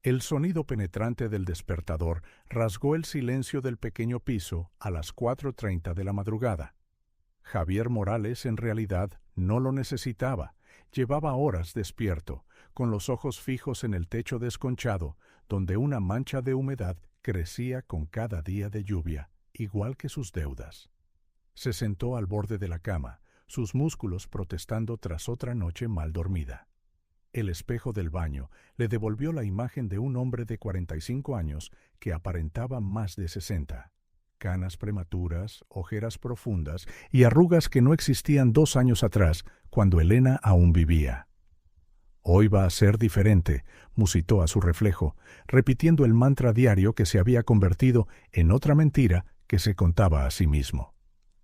El sonido penetrante del despertador rasgó el silencio del pequeño piso a las 4:30 de la madrugada. Javier Morales en realidad no lo necesitaba. Llevaba horas despierto, con los ojos fijos en el techo desconchado, donde una mancha de humedad crecía con cada día de lluvia, igual que sus deudas. Se sentó al borde de la cama, sus músculos protestando tras otra noche mal dormida. El espejo del baño le devolvió la imagen de un hombre de 45 años que aparentaba más de 60. Canas prematuras, ojeras profundas y arrugas que no existían 2 años atrás, cuando Elena aún vivía. «Hoy va a ser diferente», musitó a su reflejo, repitiendo el mantra diario que se había convertido en otra mentira que se contaba a sí mismo.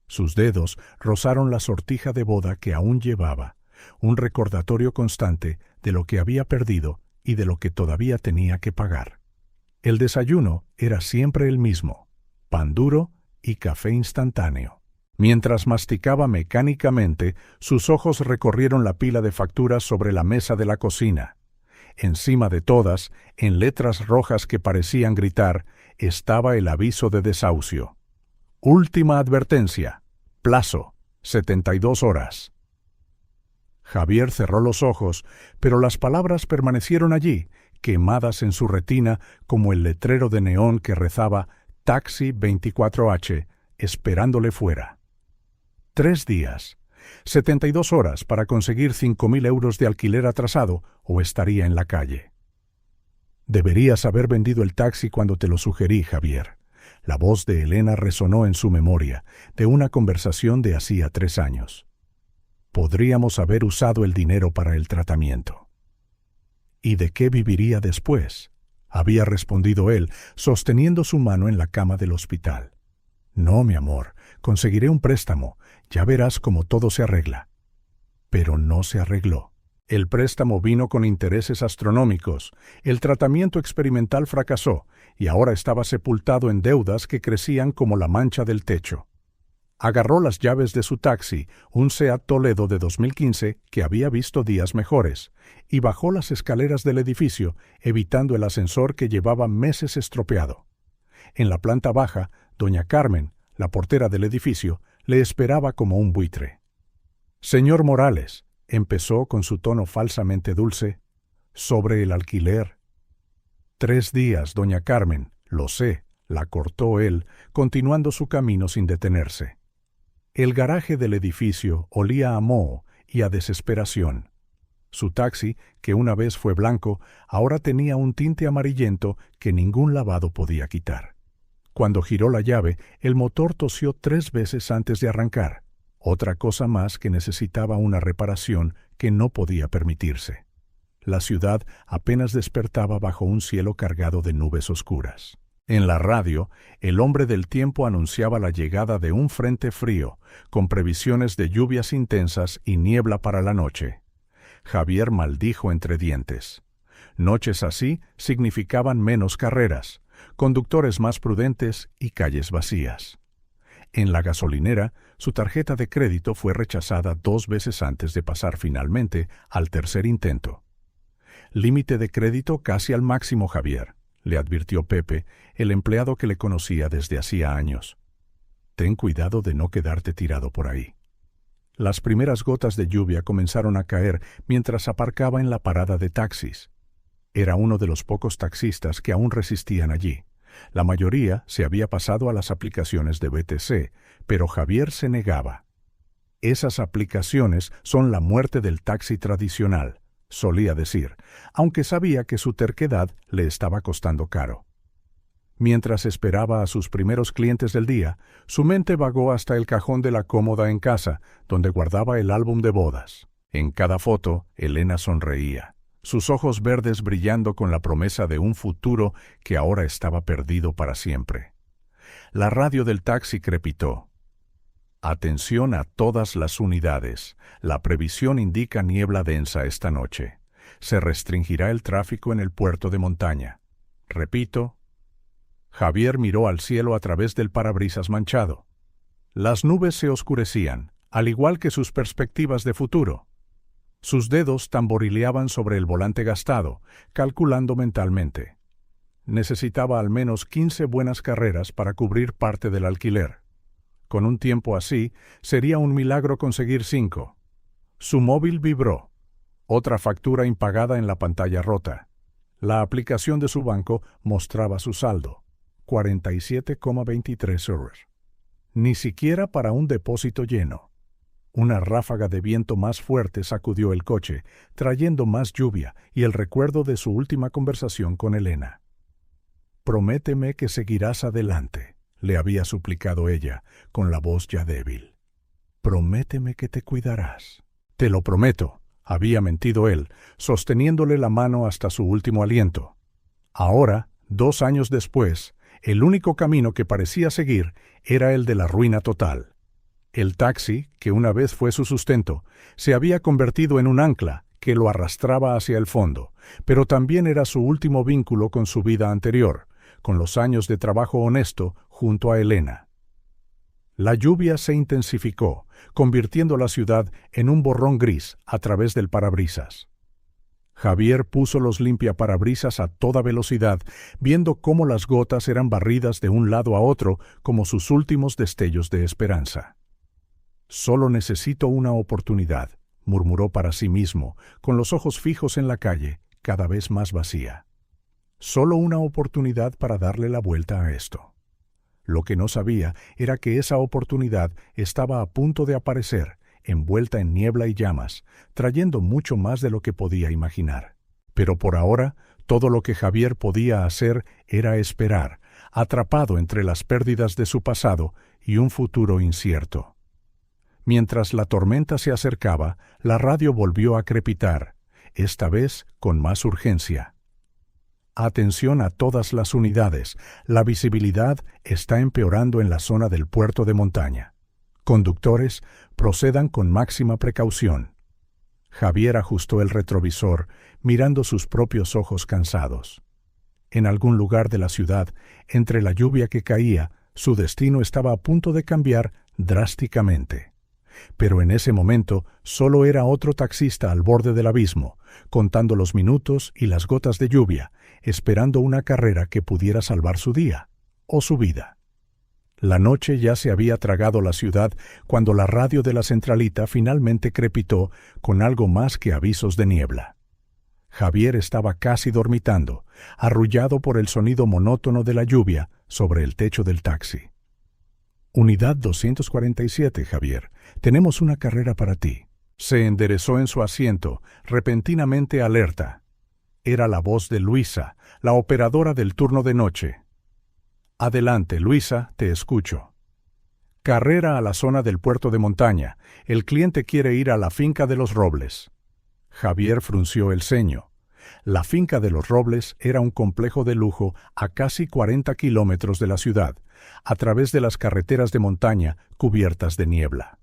Sus dedos rozaron la sortija de boda que aún llevaba, un recordatorio constante de lo que había perdido y de lo que todavía tenía que pagar. El desayuno era siempre el mismo: pan duro y café instantáneo. Mientras masticaba mecánicamente, sus ojos recorrieron la pila de facturas sobre la mesa de la cocina. Encima de todas, en letras rojas que parecían gritar, estaba el aviso de desahucio. Última advertencia. Plazo: 72 horas. Javier cerró los ojos, pero las palabras permanecieron allí, quemadas en su retina como el letrero de neón que rezaba Taxi 24H, esperándole fuera. 3 días, 72 horas para conseguir 5.000 euros de alquiler atrasado o estaría en la calle. Deberías haber vendido el taxi cuando te lo sugerí, Javier. La voz de Elena resonó en su memoria, de una conversación de hacía 3 años. Podríamos haber usado el dinero para el tratamiento. ¿Y de qué viviría después?, había respondido él, sosteniendo su mano en la cama del hospital. No, mi amor, conseguiré un préstamo, ya verás cómo todo se arregla. Pero no se arregló. El préstamo vino con intereses astronómicos, el tratamiento experimental fracasó y ahora estaba sepultado en deudas que crecían como la mancha del techo. Agarró las llaves de su taxi, un Seat Toledo de 2015 que había visto días mejores, y bajó las escaleras del edificio, evitando el ascensor que llevaba meses estropeado. En la planta baja, doña Carmen, la portera del edificio, le esperaba como un buitre. «Señor Morales», empezó con su tono falsamente dulce, «sobre el alquiler». 3 días, doña Carmen, lo sé, la cortó él, continuando su camino sin detenerse. El garaje del edificio olía a moho y a desesperación. Su taxi, que una vez fue blanco, ahora tenía un tinte amarillento que ningún lavado podía quitar. Cuando giró la llave, el motor tosió 3 veces antes de arrancar, otra cosa más que necesitaba una reparación que no podía permitirse. La ciudad apenas despertaba bajo un cielo cargado de nubes oscuras. En la radio, el hombre del tiempo anunciaba la llegada de un frente frío, con previsiones de lluvias intensas y niebla para la noche. Javier maldijo entre dientes. Noches así significaban menos carreras, conductores más prudentes y calles vacías. En la gasolinera, su tarjeta de crédito fue rechazada 2 veces antes de pasar finalmente al tercer intento. «Límite de crédito casi al máximo, Javier», le advirtió Pepe, el empleado que le conocía desde hacía años. «Ten cuidado de no quedarte tirado por ahí». Las primeras gotas de lluvia comenzaron a caer mientras aparcaba en la parada de taxis. Era uno de los pocos taxistas que aún resistían allí. La mayoría se había pasado a las aplicaciones de BTC, pero Javier se negaba. «Esas aplicaciones son la muerte del taxi tradicional», solía decir, aunque sabía que su terquedad le estaba costando caro. Mientras esperaba a sus primeros clientes del día, su mente vagó hasta el cajón de la cómoda en casa, donde guardaba el álbum de bodas. En cada foto, Elena sonreía, sus ojos verdes brillando con la promesa de un futuro que ahora estaba perdido para siempre. La radio del taxi crepitó. «Atención a todas las unidades. La previsión indica niebla densa esta noche. Se restringirá el tráfico en el puerto de montaña. Repito». Javier miró al cielo a través del parabrisas manchado. Las nubes se oscurecían, al igual que sus perspectivas de futuro. Sus dedos tamborileaban sobre el volante gastado, calculando mentalmente. Necesitaba al menos 15 buenas carreras para cubrir parte del alquiler. Con un tiempo así, sería un milagro conseguir 5. Su móvil vibró. Otra factura impagada en la pantalla rota. La aplicación de su banco mostraba su saldo, 47,23 euros. Ni siquiera para un depósito lleno. Una ráfaga de viento más fuerte sacudió el coche, trayendo más lluvia y el recuerdo de su última conversación con Elena. «Prométeme que seguirás adelante», le había suplicado ella, con la voz ya débil. «Prométeme que te cuidarás». «Te lo prometo», había mentido él, sosteniéndole la mano hasta su último aliento. Ahora, 2 años después, el único camino que parecía seguir era el de la ruina total. El taxi, que una vez fue su sustento, se había convertido en un ancla que lo arrastraba hacia el fondo, pero también era su último vínculo con su vida anterior, con los años de trabajo honesto junto a Elena. La lluvia se intensificó, convirtiendo la ciudad en un borrón gris a través del parabrisas. Javier puso los limpiaparabrisas a toda velocidad, viendo cómo las gotas eran barridas de un lado a otro como sus últimos destellos de esperanza. «Solo necesito una oportunidad», murmuró para sí mismo, con los ojos fijos en la calle, cada vez más vacía. Solo una oportunidad para darle la vuelta a esto. Lo que no sabía era que esa oportunidad estaba a punto de aparecer, envuelta en niebla y llamas, trayendo mucho más de lo que podía imaginar. Pero por ahora, todo lo que Javier podía hacer era esperar, atrapado entre las pérdidas de su pasado y un futuro incierto. Mientras la tormenta se acercaba, la radio volvió a crepitar, esta vez con más urgencia. «Atención a todas las unidades, la visibilidad está empeorando en la zona del puerto de montaña. Conductores, procedan con máxima precaución». Javier ajustó el retrovisor, mirando sus propios ojos cansados. En algún lugar de la ciudad, entre la lluvia que caía, su destino estaba a punto de cambiar drásticamente. Pero en ese momento solo era otro taxista al borde del abismo, contando los minutos y las gotas de lluvia, esperando una carrera que pudiera salvar su día o su vida. La noche ya se había tragado la ciudad cuando la radio de la centralita finalmente crepitó con algo más que avisos de niebla. Javier estaba casi dormitando, arrullado por el sonido monótono de la lluvia sobre el techo del taxi. «Unidad 247, Javier. Tenemos una carrera para ti». Se enderezó en su asiento, repentinamente alerta. Era la voz de Luisa, la operadora del turno de noche. «Adelante, Luisa, te escucho». «Carrera a la zona del puerto de montaña. El cliente quiere ir a la finca de los Robles». Javier frunció el ceño. La finca de los Robles era un complejo de lujo a casi 40 kilómetros de la ciudad, a través de las carreteras de montaña cubiertas de niebla.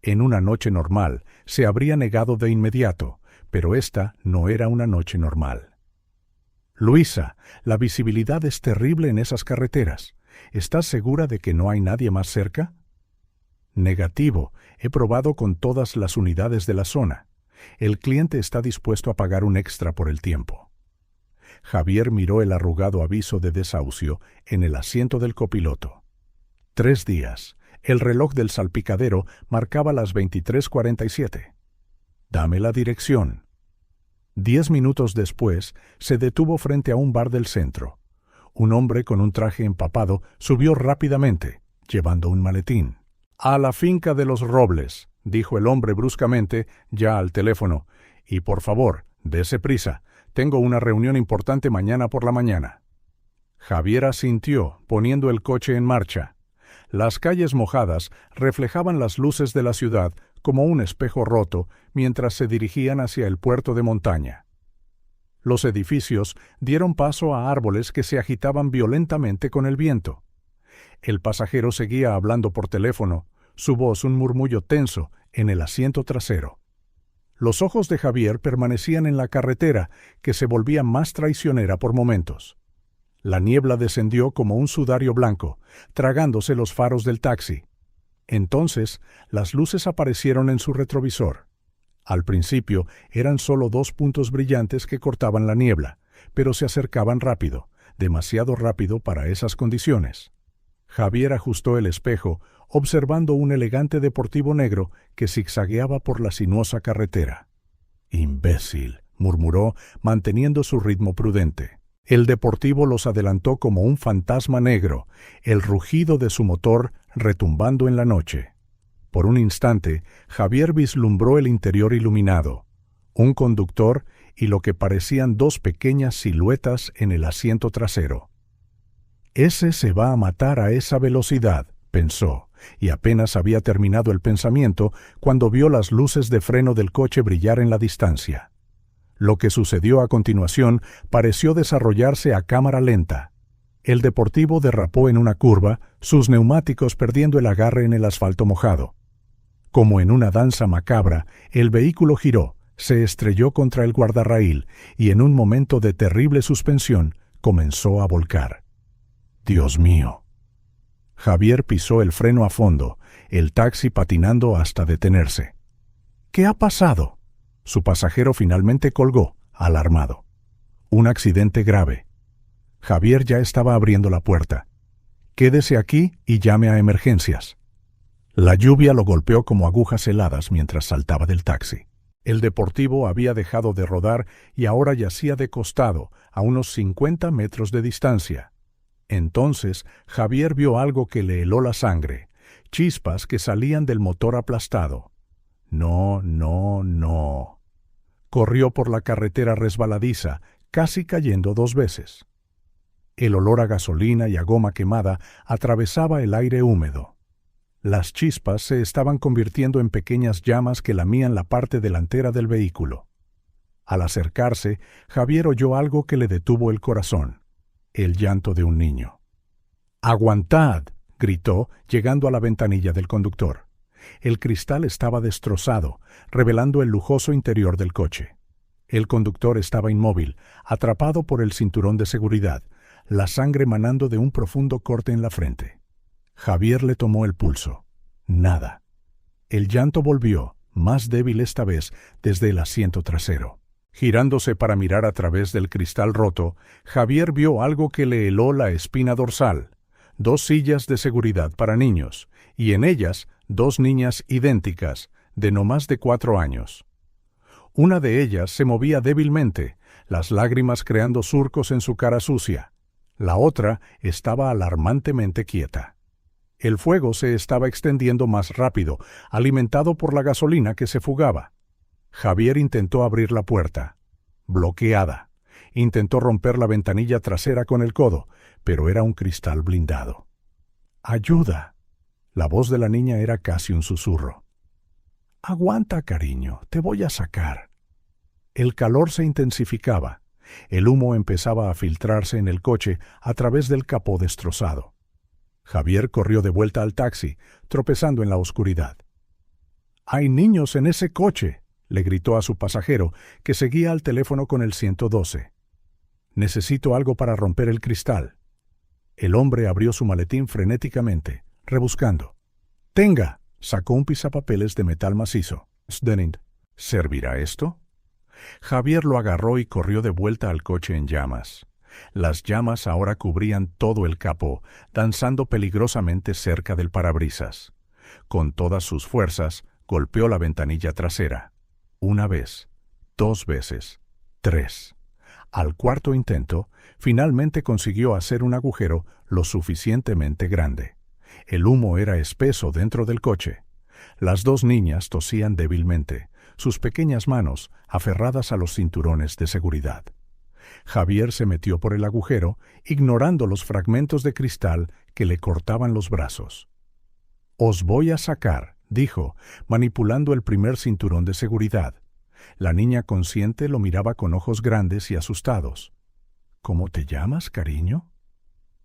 En una noche normal se habría negado de inmediato, pero esta no era una noche normal. «Luisa, la visibilidad es terrible en esas carreteras. ¿Estás segura de que no hay nadie más cerca?» «Negativo. He probado con todas las unidades de la zona. El cliente está dispuesto a pagar un extra por el tiempo». Javier miró el arrugado aviso de desahucio en el asiento del copiloto. 3 días. El reloj del salpicadero marcaba las 23:47. «Dame la dirección». 10 minutos después, se detuvo frente a un bar del centro. Un hombre con un traje empapado subió rápidamente, llevando un maletín. «A la finca de los Robles», dijo el hombre bruscamente, ya al teléfono. «Y por favor, dése prisa. Tengo una reunión importante mañana por la mañana». Javier asintió, poniendo el coche en marcha. Las calles mojadas reflejaban las luces de la ciudad como un espejo roto mientras se dirigían hacia el puerto de montaña. Los edificios dieron paso a árboles que se agitaban violentamente con el viento. El pasajero seguía hablando por teléfono, su voz un murmullo tenso en el asiento trasero. Los ojos de Javier permanecían en la carretera, que se volvía más traicionera por momentos. La niebla descendió como un sudario blanco, tragándose los faros del taxi. Entonces, las luces aparecieron en su retrovisor. Al principio eran solo 2 puntos brillantes que cortaban la niebla, pero se acercaban rápido, demasiado rápido para esas condiciones. Javier ajustó el espejo, observando un elegante deportivo negro que zigzagueaba por la sinuosa carretera. «Imbécil», murmuró, manteniendo su ritmo prudente. El deportivo los adelantó como un fantasma negro, el rugido de su motor retumbando en la noche. Por un instante, Javier vislumbró el interior iluminado, un conductor y lo que parecían 2 pequeñas siluetas en el asiento trasero. «Ese se va a matar a esa velocidad», pensó, y apenas había terminado el pensamiento cuando vio las luces de freno del coche brillar en la distancia. Lo que sucedió a continuación pareció desarrollarse a cámara lenta. El deportivo derrapó en una curva, sus neumáticos perdiendo el agarre en el asfalto mojado. Como en una danza macabra, el vehículo giró, se estrelló contra el guardarraíl y en un momento de terrible suspensión comenzó a volcar. «Dios mío». Javier pisó el freno a fondo, el taxi patinando hasta detenerse. «¿Qué ha pasado?». Su pasajero finalmente colgó, alarmado. «Un accidente grave». Javier ya estaba abriendo la puerta. «Quédese aquí y llame a emergencias». La lluvia lo golpeó como agujas heladas mientras saltaba del taxi. El deportivo había dejado de rodar y ahora yacía de costado, a unos 50 metros de distancia. Entonces Javier vio algo que le heló la sangre, chispas que salían del motor aplastado. No, no, no. Corrió por la carretera resbaladiza, casi cayendo 2 veces. El olor a gasolina y a goma quemada atravesaba el aire húmedo. Las chispas se estaban convirtiendo en pequeñas llamas que lamían la parte delantera del vehículo. Al acercarse, Javier oyó algo que le detuvo el corazón: el llanto de un niño. «¡Aguantad!», gritó, llegando a la ventanilla del conductor. El cristal estaba destrozado, revelando el lujoso interior del coche. El conductor estaba inmóvil, atrapado por el cinturón de seguridad, la sangre manando de un profundo corte en la frente. Javier le tomó el pulso. Nada. El llanto volvió, más débil esta vez, desde el asiento trasero. Girándose para mirar a través del cristal roto, Javier vio algo que le heló la espina dorsal: 2 sillas de seguridad para niños, y en ellas 2 niñas idénticas, de no más de 4 años. Una de ellas se movía débilmente, las lágrimas creando surcos en su cara sucia. La otra estaba alarmantemente quieta. El fuego se estaba extendiendo más rápido, alimentado por la gasolina que se fugaba. Javier intentó abrir la puerta. Bloqueada. Intentó romper la ventanilla trasera con el codo, pero era un cristal blindado. «¡Ayuda!». La voz de la niña era casi un susurro. «Aguanta, cariño, te voy a sacar». El calor se intensificaba. El humo empezaba a filtrarse en el coche a través del capó destrozado. Javier corrió de vuelta al taxi, tropezando en la oscuridad. «¡Hay niños en ese coche!», le gritó a su pasajero, que seguía al teléfono con el 112. «Necesito algo para romper el cristal». El hombre abrió su maletín frenéticamente, rebuscando. «Tenga», sacó un pisapapeles de metal macizo. «Sdenning, ¿servirá esto?». Javier lo agarró y corrió de vuelta al coche en llamas. Las llamas ahora cubrían todo el capó, danzando peligrosamente cerca del parabrisas. Con todas sus fuerzas, golpeó la ventanilla trasera. 1 vez, 2 veces, 3. Al 4.º intento, finalmente consiguió hacer un agujero lo suficientemente grande. El humo era espeso dentro del coche. Las 2 niñas tosían débilmente, sus pequeñas manos aferradas a los cinturones de seguridad. Javier se metió por el agujero, ignorando los fragmentos de cristal que le cortaban los brazos. «Os voy a sacar», dijo, manipulando el primer cinturón de seguridad. La niña consciente lo miraba con ojos grandes y asustados. «¿Cómo te llamas, cariño?».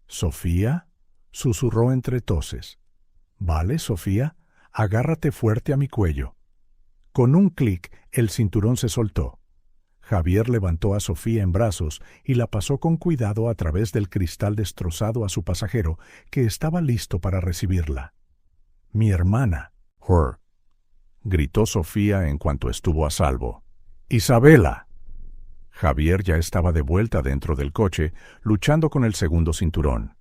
«Sofía», susurró entre toses. «Vale, Sofía, agárrate fuerte a mi cuello». Con un clic, el cinturón se soltó. Javier levantó a Sofía en brazos y la pasó con cuidado a través del cristal destrozado a su pasajero, que estaba listo para recibirla. «Mi hermana». «Her». gritó Sofía en cuanto estuvo a salvo. ¡Isabela! Javier ya estaba de vuelta dentro del coche, luchando con el segundo cinturón.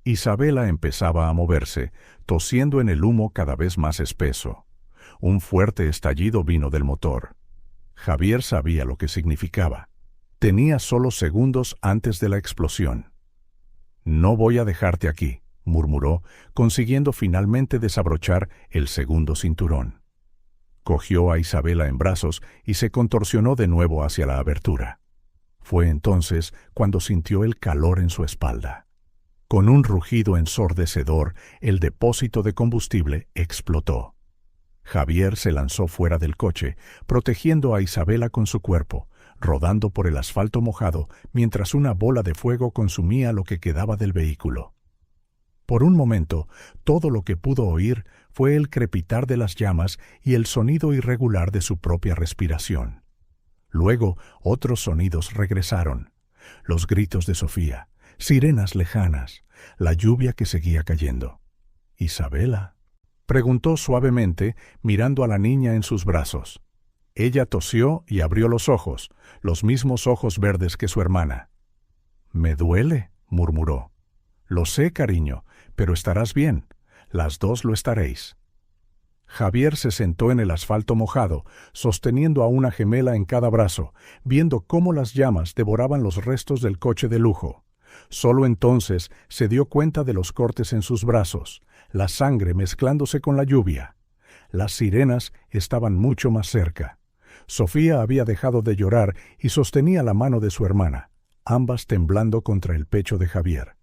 Isabela empezaba a moverse, tosiendo en el humo cada vez más espeso. Un fuerte estallido vino del motor. Javier sabía lo que significaba. Tenía solo segundos antes de la explosión. «No voy a dejarte aquí», murmuró, consiguiendo finalmente desabrochar el segundo cinturón. Cogió a Isabela en brazos y se contorsionó de nuevo hacia la abertura. Fue entonces cuando sintió el calor en su espalda. Con un rugido ensordecedor, el depósito de combustible explotó. Javier se lanzó fuera del coche, protegiendo a Isabela con su cuerpo, rodando por el asfalto mojado mientras una bola de fuego consumía lo que quedaba del vehículo. Por un momento, todo lo que pudo oír fue el crepitar de las llamas y el sonido irregular de su propia respiración. Luego, otros sonidos regresaron. Los gritos de Sofía, sirenas lejanas, la lluvia que seguía cayendo. «¿Isabela?», preguntó suavemente, mirando a la niña en sus brazos. Ella tosió y abrió los mismos ojos verdes que su hermana. «Me duele», murmuró. «Lo sé, cariño, pero estarás bien. Las dos lo estaréis». Javier se sentó en el asfalto mojado, sosteniendo a una gemela en cada brazo, viendo cómo las llamas devoraban los restos del coche de lujo. Solo entonces se dio cuenta de los cortes en sus brazos, la sangre mezclándose con la lluvia. Las sirenas estaban mucho más cerca. Sofía había dejado de llorar y sostenía la mano de su hermana, ambas temblando contra el pecho de Javier.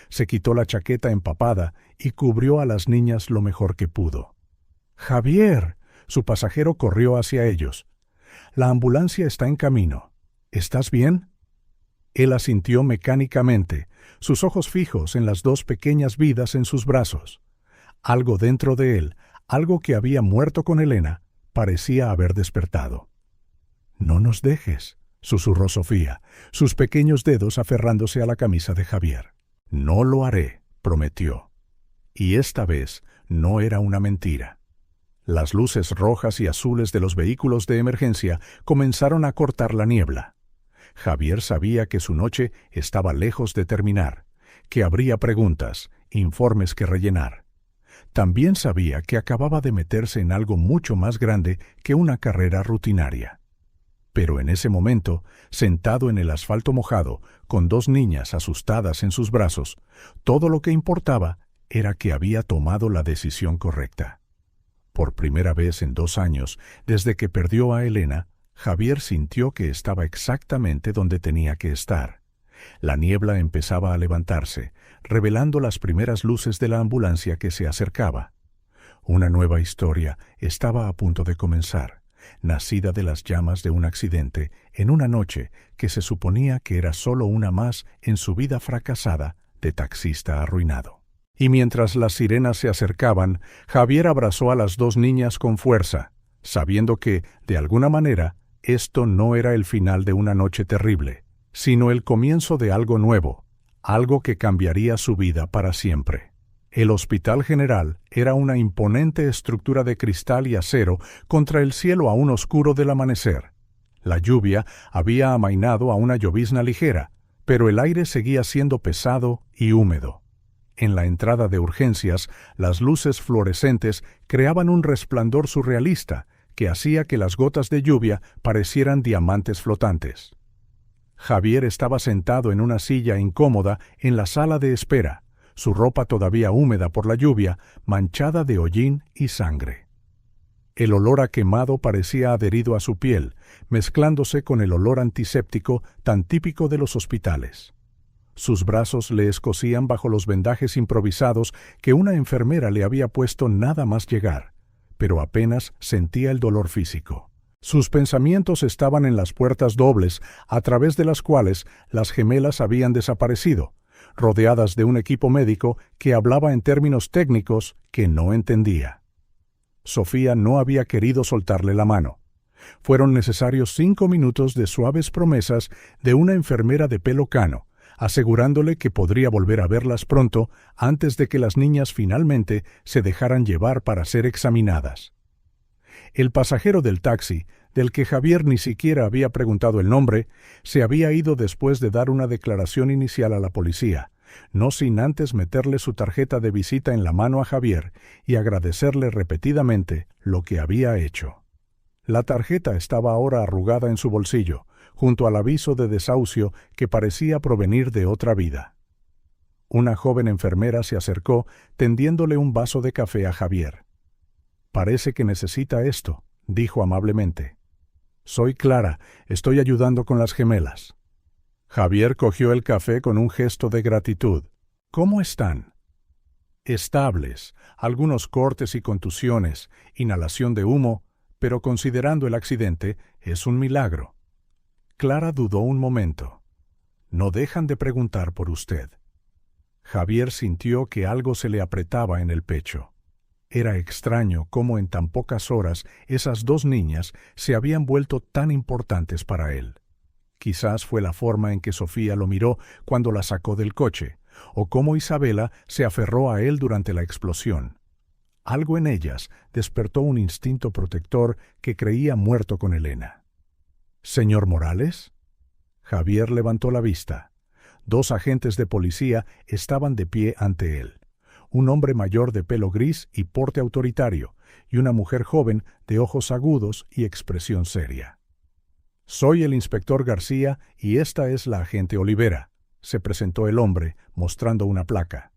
Se quitó la chaqueta empapada y cubrió a las niñas lo mejor que pudo. «¡Javier!», su pasajero corrió hacia ellos. «La ambulancia está en camino. ¿Estás bien?». Él asintió mecánicamente, sus ojos fijos en las dos pequeñas vidas en sus brazos. Algo dentro de él, algo que había muerto con Elena, parecía haber despertado. «No nos dejes», susurró Sofía, sus pequeños dedos aferrándose a la camisa de Javier. «No lo haré», prometió. Y esta vez no era una mentira. Las luces rojas y azules de los vehículos de emergencia comenzaron a cortar la niebla. Javier sabía que su noche estaba lejos de terminar, que habría preguntas, informes que rellenar. También sabía que acababa de meterse en algo mucho más grande que una carrera rutinaria. Pero en ese momento, sentado en el asfalto mojado, con dos niñas asustadas en sus brazos, todo lo que importaba era que había tomado la decisión correcta. Por primera vez en 2 años, desde que perdió a Elena, Javier sintió que estaba exactamente donde tenía que estar. La niebla empezaba a levantarse, revelando las primeras luces de la ambulancia que se acercaba. Una nueva historia estaba a punto de comenzar, nacida de las llamas de un accidente en una noche que se suponía que era solo una más en su vida fracasada de taxista arruinado. Y mientras las sirenas se acercaban, Javier abrazó a las dos niñas con fuerza, sabiendo que, de alguna manera, esto no era el final de una noche terrible, sino el comienzo de algo nuevo, algo que cambiaría su vida para siempre. El Hospital General era una imponente estructura de cristal y acero contra el cielo aún oscuro del amanecer. La lluvia había amainado a una llovizna ligera, pero el aire seguía siendo pesado y húmedo. En la entrada de urgencias, las luces fluorescentes creaban un resplandor surrealista que hacía que las gotas de lluvia parecieran diamantes flotantes. Javier estaba sentado en una silla incómoda en la sala de espera, su ropa todavía húmeda por la lluvia, manchada de hollín y sangre. El olor a quemado parecía adherido a su piel, mezclándose con el olor antiséptico tan típico de los hospitales. Sus brazos le escocían bajo los vendajes improvisados que una enfermera le había puesto nada más llegar, pero apenas sentía el dolor físico. Sus pensamientos estaban en las puertas dobles a través de las cuales las gemelas habían desaparecido, rodeadas de un equipo médico que hablaba en términos técnicos que no entendía. Sofía no había querido soltarle la mano. Fueron necesarios 5 minutos de suaves promesas de una enfermera de pelo cano, asegurándole que podría volver a verlas pronto antes de que las niñas finalmente se dejaran llevar para ser examinadas. El pasajero del taxi, del que Javier ni siquiera había preguntado el nombre, se había ido después de dar una declaración inicial a la policía, no sin antes meterle su tarjeta de visita en la mano a Javier y agradecerle repetidamente lo que había hecho. La tarjeta estaba ahora arrugada en su bolsillo, junto al aviso de desahucio que parecía provenir de otra vida. Una joven enfermera se acercó tendiéndole un vaso de café a Javier. «Parece que necesita esto», dijo amablemente. «Soy Clara, estoy ayudando con las gemelas». Javier cogió el café con un gesto de gratitud. «¿Cómo están?» «Estables, algunos cortes y contusiones, inhalación de humo, pero considerando el accidente, es un milagro». Clara dudó un momento. «No dejan de preguntar por usted». Javier sintió que algo se le apretaba en el pecho. Era extraño cómo en tan pocas horas esas dos niñas se habían vuelto tan importantes para él. Quizás fue la forma en que Sofía lo miró cuando la sacó del coche, o cómo Isabela se aferró a él durante la explosión. Algo en ellas despertó un instinto protector que creía muerto con Elena. «¿Señor Morales?» Javier levantó la vista. Dos agentes de policía estaban de pie ante él. Un hombre mayor de pelo gris y porte autoritario, y una mujer joven de ojos agudos y expresión seria. «Soy el inspector García y esta es la agente Olivera», se presentó el hombre, mostrando una placa.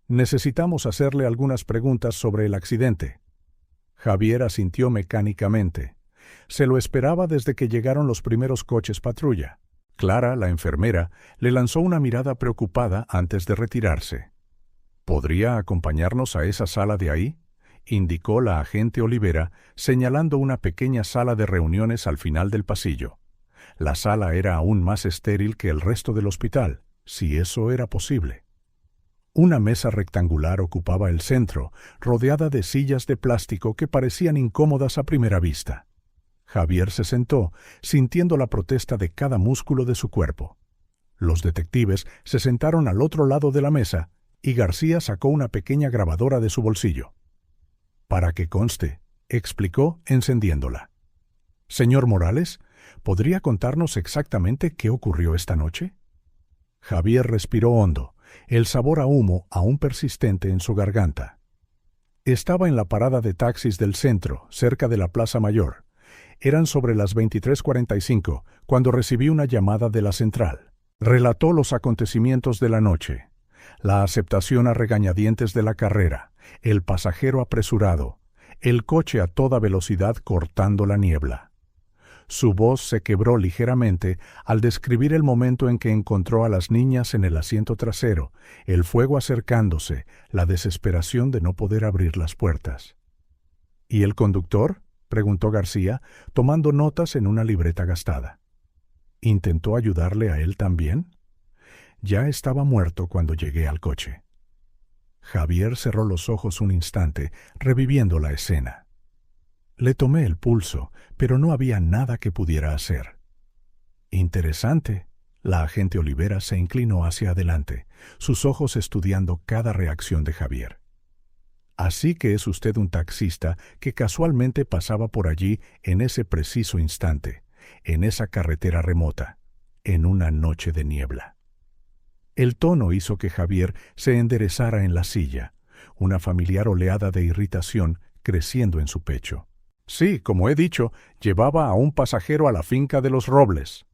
«Necesitamos hacerle algunas preguntas sobre el accidente». Javier asintió mecánicamente. Se lo esperaba desde que llegaron los primeros coches patrulla. Clara, la enfermera, le lanzó una mirada preocupada antes de retirarse. «¿Podría acompañarnos a esa sala de ahí?», indicó la agente Olivera, señalando una pequeña sala de reuniones al final del pasillo. La sala era aún más estéril que el resto del hospital, si eso era posible. Una mesa rectangular ocupaba el centro, rodeada de sillas de plástico que parecían incómodas a primera vista. Javier se sentó, sintiendo la protesta de cada músculo de su cuerpo. Los detectives se sentaron al otro lado de la mesa y García sacó una pequeña grabadora de su bolsillo. «Para que conste», explicó encendiéndola. «Señor Morales, ¿podría contarnos exactamente qué ocurrió esta noche?» Javier respiró hondo, el sabor a humo aún persistente en su garganta. Estaba en la parada de taxis del centro, cerca de la Plaza Mayor. Eran sobre las 23:45 cuando recibí una llamada de la central. Relató los acontecimientos de la noche. La aceptación a regañadientes de la carrera, el pasajero apresurado, el coche a toda velocidad cortando la niebla. Su voz se quebró ligeramente al describir el momento en que encontró a las niñas en el asiento trasero, el fuego acercándose, la desesperación de no poder abrir las puertas. «¿Y el conductor?», preguntó García, tomando notas en una libreta gastada. «¿Intentó ayudarle a él también?» «Ya estaba muerto cuando llegué al coche». Javier cerró los ojos un instante, reviviendo la escena. Le tomé el pulso, pero no había nada que pudiera hacer. «Interesante». La agente Olivera se inclinó hacia adelante, sus ojos estudiando cada reacción de Javier. «Así que es usted un taxista que casualmente pasaba por allí en ese preciso instante, en esa carretera remota, en una noche de niebla». El tono hizo que Javier se enderezara en la silla, una familiar oleada de irritación creciendo en su pecho. «Sí, como he dicho, llevaba a un pasajero a la finca de los Robles».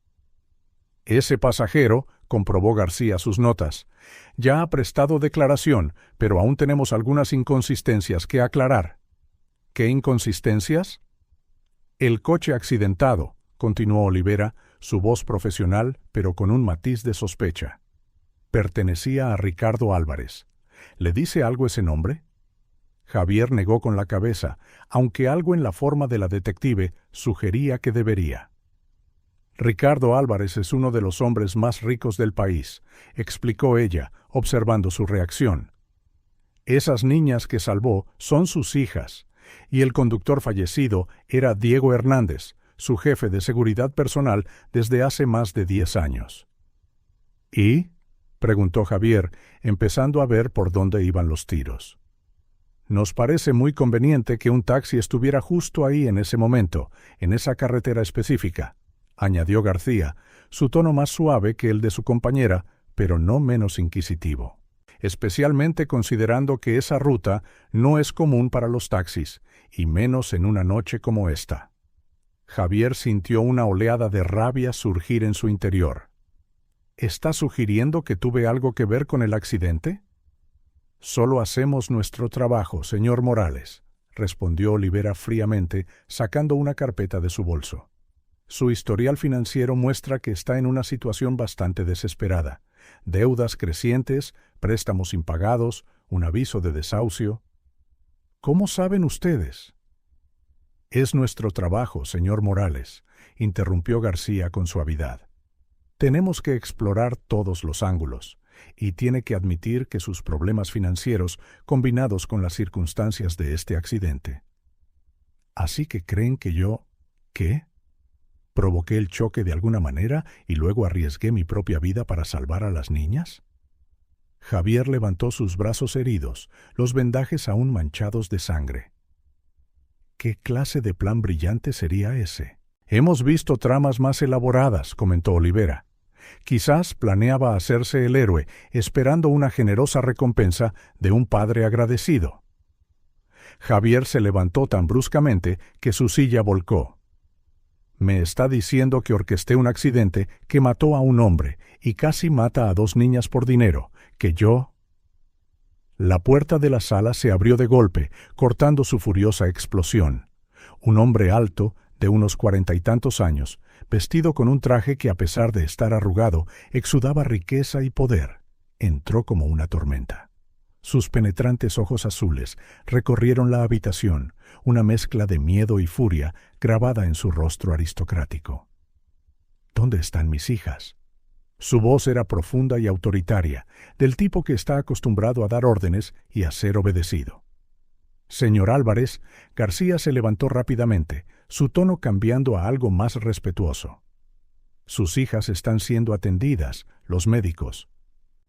«Ese pasajero», comprobó García sus notas, «ya ha prestado declaración, pero aún tenemos algunas inconsistencias que aclarar». «¿Qué inconsistencias?» «El coche accidentado», continuó Olivera, su voz profesional, pero con un matiz de sospecha. «Pertenecía a Ricardo Álvarez. ¿Le dice algo ese nombre?» Javier negó con la cabeza, aunque algo en la forma de la detective sugería que debería. «Ricardo Álvarez es uno de los hombres más ricos del país», explicó ella, observando su reacción. «Esas niñas que salvó son sus hijas, y el conductor fallecido era Diego Hernández, su jefe de seguridad personal desde hace más de 10 años». «¿Y?», preguntó Javier, empezando a ver por dónde iban los tiros. Nos parece muy conveniente que un taxi estuviera justo ahí en ese momento, en esa carretera específica, añadió García, su tono más suave que el de su compañera, pero no menos inquisitivo. Especialmente considerando que esa ruta no es común para los taxis, y menos en una noche como esta. Javier sintió una oleada de rabia surgir en su interior. ¿Está sugiriendo que tuve algo que ver con el accidente? Solo hacemos nuestro trabajo, señor Morales, respondió Olivera fríamente, sacando una carpeta de su bolso. Su historial financiero muestra que está en una situación bastante desesperada. Deudas crecientes, préstamos impagados, un aviso de desahucio. ¿Cómo saben ustedes? Es nuestro trabajo, señor Morales, interrumpió García con suavidad. Tenemos que explorar todos los ángulos, y tiene que admitir que sus problemas financieros, combinados con las circunstancias de este accidente. ¿Así que creen que yo... ¿Qué? ¿Provoqué el choque de alguna manera y luego arriesgué mi propia vida para salvar a las niñas? Javier levantó sus brazos heridos, los vendajes aún manchados de sangre. ¿Qué clase de plan brillante sería ese? Hemos visto tramas más elaboradas, comentó Olivera. Quizás planeaba hacerse el héroe, esperando una generosa recompensa de un padre agradecido. Javier se levantó tan bruscamente que su silla volcó. Me está diciendo que orquesté un accidente que mató a un hombre y casi mata a 2 niñas por dinero, que yo... La puerta de la sala se abrió de golpe, cortando su furiosa explosión. Un hombre alto, de unos 40 y tantos años, vestido con un traje que a pesar de estar arrugado, exudaba riqueza y poder, entró como una tormenta. Sus penetrantes ojos azules recorrieron la habitación, una mezcla de miedo y furia grabada en su rostro aristocrático. ¿Dónde están mis hijas? Su voz era profunda y autoritaria, del tipo que está acostumbrado a dar órdenes y a ser obedecido. Señor Álvarez, García se levantó rápidamente, su tono cambiando a algo más respetuoso. Sus hijas están siendo atendidas, los médicos.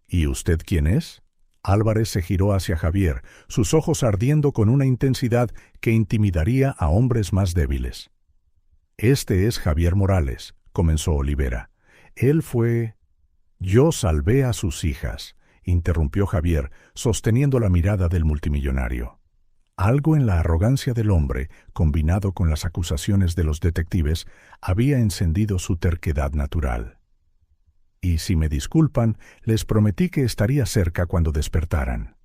¿Y usted quién es? Álvarez se giró hacia Javier, sus ojos ardiendo con una intensidad que intimidaría a hombres más débiles. Este es Javier Morales, comenzó Olivera. Él fue... Yo salvé a sus hijas, interrumpió Javier, sosteniendo la mirada del multimillonario. Algo en la arrogancia del hombre, combinado con las acusaciones de los detectives, había encendido su terquedad natural. Y si me disculpan, les prometí que estaría cerca cuando despertaran.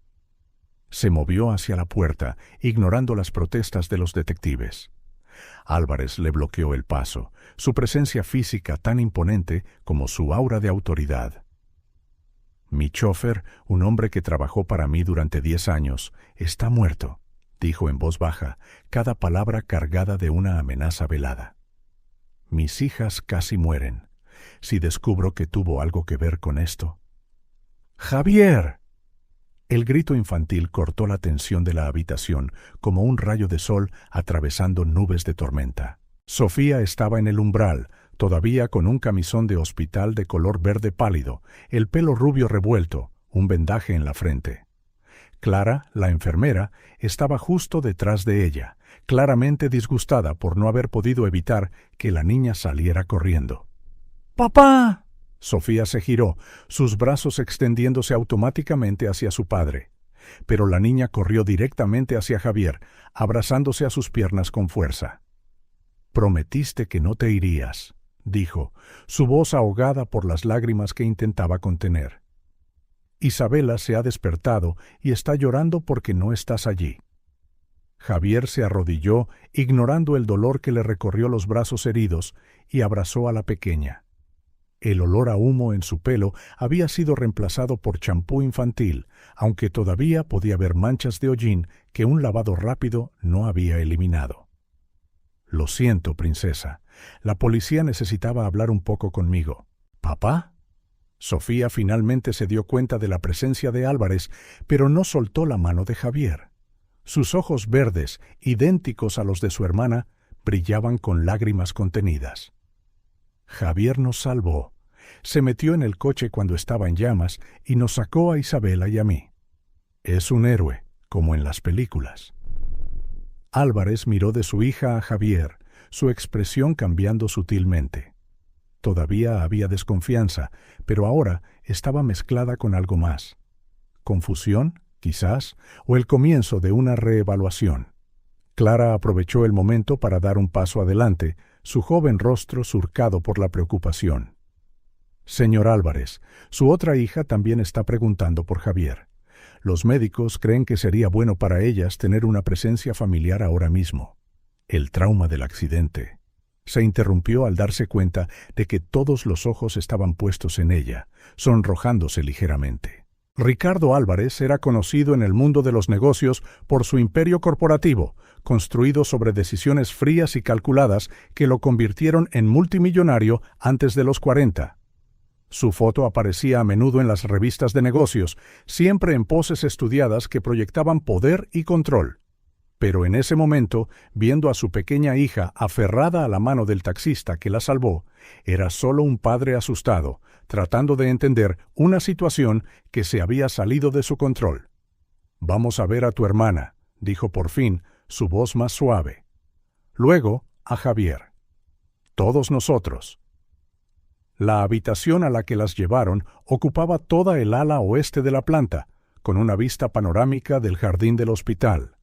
Se movió hacia la puerta, ignorando las protestas de los detectives. Álvarez le bloqueó el paso, su presencia física tan imponente como su aura de autoridad. Mi chofer, un hombre que trabajó para mí durante 10 años, está muerto, dijo en voz baja, cada palabra cargada de una amenaza velada. Mis hijas casi mueren. Si descubro que tuvo algo que ver con esto... ¡Javier! El grito infantil cortó la tensión de la habitación como un rayo de sol atravesando nubes de tormenta. Sofía estaba en el umbral, todavía con un camisón de hospital de color verde pálido, el pelo rubio revuelto, un vendaje en la frente. Clara, la enfermera, estaba justo detrás de ella, claramente disgustada por no haber podido evitar que la niña saliera corriendo. ¡Papá! Sofía se giró, sus brazos extendiéndose automáticamente hacia su padre. Pero la niña corrió directamente hacia Javier, abrazándose a sus piernas con fuerza. «Prometiste que no te irías», dijo, su voz ahogada por las lágrimas que intentaba contener. «Isabela se ha despertado y está llorando porque no estás allí». Javier se arrodilló, ignorando el dolor que le recorrió los brazos heridos, y abrazó a la pequeña. El olor a humo en su pelo había sido reemplazado por champú infantil, aunque todavía podía ver manchas de hollín que un lavado rápido no había eliminado. «Lo siento, princesa. La policía necesitaba hablar un poco conmigo». «¿Papá?» Sofía finalmente se dio cuenta de la presencia de Álvarez, pero no soltó la mano de Javier. Sus ojos verdes, idénticos a los de su hermana, brillaban con lágrimas contenidas. Javier nos salvó. Se metió en el coche cuando estaba en llamas y nos sacó a Isabela y a mí. Es un héroe, como en las películas. Álvarez miró de su hija a Javier, su expresión cambiando sutilmente. Todavía había desconfianza, pero ahora estaba mezclada con algo más. Confusión, quizás, o el comienzo de una reevaluación. Clara aprovechó el momento para dar un paso adelante, su joven rostro surcado por la preocupación. Señor Álvarez, su otra hija también está preguntando por Javier. Los médicos creen que sería bueno para ellas tener una presencia familiar ahora mismo. El trauma del accidente. Se interrumpió al darse cuenta de que todos los ojos estaban puestos en ella, sonrojándose ligeramente. Ricardo Álvarez era conocido en el mundo de los negocios por su imperio corporativo, construido sobre decisiones frías y calculadas que lo convirtieron en multimillonario antes de los 40. Su foto aparecía a menudo en las revistas de negocios, siempre en poses estudiadas que proyectaban poder y control. Pero en ese momento, viendo a su pequeña hija aferrada a la mano del taxista que la salvó, era solo un padre asustado, tratando de entender una situación que se había salido de su control. «Vamos a ver a tu hermana», dijo por fin, su voz más suave. Luego, a Javier. «Todos nosotros». La habitación a la que las llevaron ocupaba toda el ala oeste de la planta, con una vista panorámica del jardín del hospital.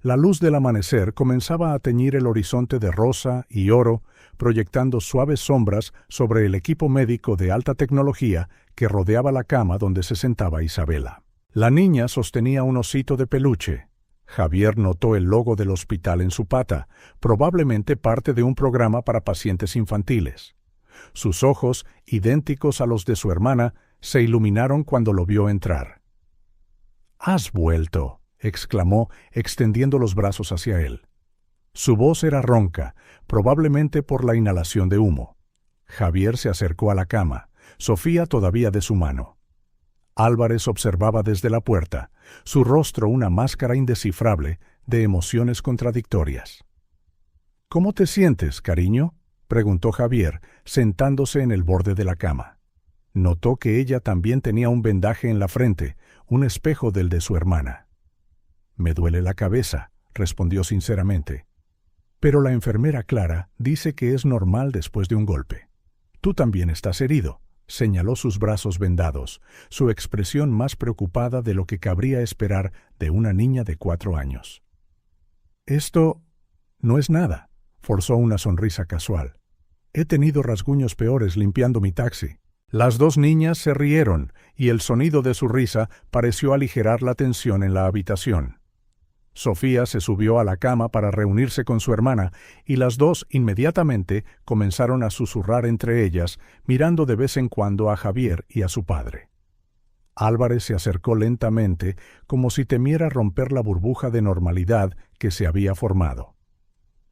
La luz del amanecer comenzaba a teñir el horizonte de rosa y oro, proyectando suaves sombras sobre el equipo médico de alta tecnología que rodeaba la cama donde se sentaba Isabela. La niña sostenía un osito de peluche. Javier notó el logo del hospital en su pata, probablemente parte de un programa para pacientes infantiles. Sus ojos, idénticos a los de su hermana, se iluminaron cuando lo vio entrar. «¿Has vuelto?», exclamó, extendiendo los brazos hacia él. Su voz era ronca, probablemente por la inhalación de humo. Javier se acercó a la cama, Sofía todavía de su mano. Álvarez observaba desde la puerta, su rostro una máscara indescifrable de emociones contradictorias. «¿Cómo te sientes, cariño?», preguntó Javier, sentándose en el borde de la cama. Notó que ella también tenía un vendaje en la frente, un espejo del de su hermana. «Me duele la cabeza», respondió sinceramente. «Pero la enfermera Clara dice que es normal después de un golpe. Tú también estás herido», señaló sus brazos vendados, su expresión más preocupada de lo que cabría esperar de una niña de 4 años. «Esto no es nada», forzó una sonrisa casual. «He tenido rasguños peores limpiando mi taxi». Las dos niñas se rieron, y el sonido de su risa pareció aligerar la tensión en la habitación. Sofía se subió a la cama para reunirse con su hermana, y las dos inmediatamente comenzaron a susurrar entre ellas, mirando de vez en cuando a Javier y a su padre. Álvarez se acercó lentamente, como si temiera romper la burbuja de normalidad que se había formado.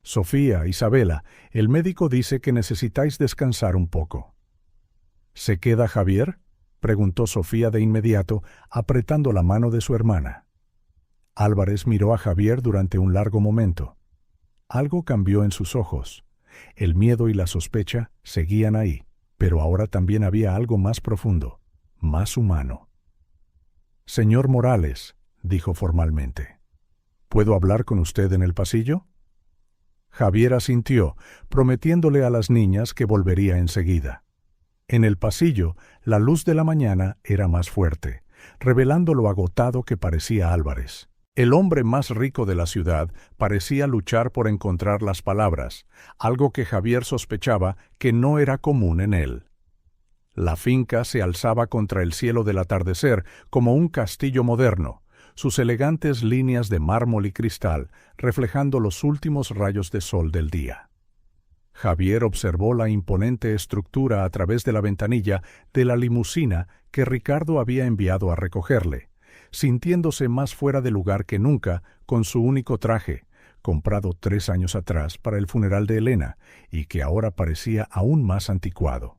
«Sofía, Isabela, el médico dice que necesitáis descansar un poco». «¿Se queda Javier?», preguntó Sofía de inmediato, apretando la mano de su hermana. Álvarez miró a Javier durante un largo momento. Algo cambió en sus ojos. El miedo y la sospecha seguían ahí, pero ahora también había algo más profundo, más humano. «Señor Morales», dijo formalmente, «¿puedo hablar con usted en el pasillo?». Javier asintió, prometiéndole a las niñas que volvería enseguida. En el pasillo, la luz de la mañana era más fuerte, revelando lo agotado que parecía Álvarez. El hombre más rico de la ciudad parecía luchar por encontrar las palabras, algo que Javier sospechaba que no era común en él. La finca se alzaba contra el cielo del atardecer como un castillo moderno, sus elegantes líneas de mármol y cristal reflejando los últimos rayos de sol del día. Javier observó la imponente estructura a través de la ventanilla de la limusina que Ricardo había enviado a recogerle, sintiéndose más fuera de lugar que nunca con su único traje, comprado 3 años atrás para el funeral de Elena, y que ahora parecía aún más anticuado.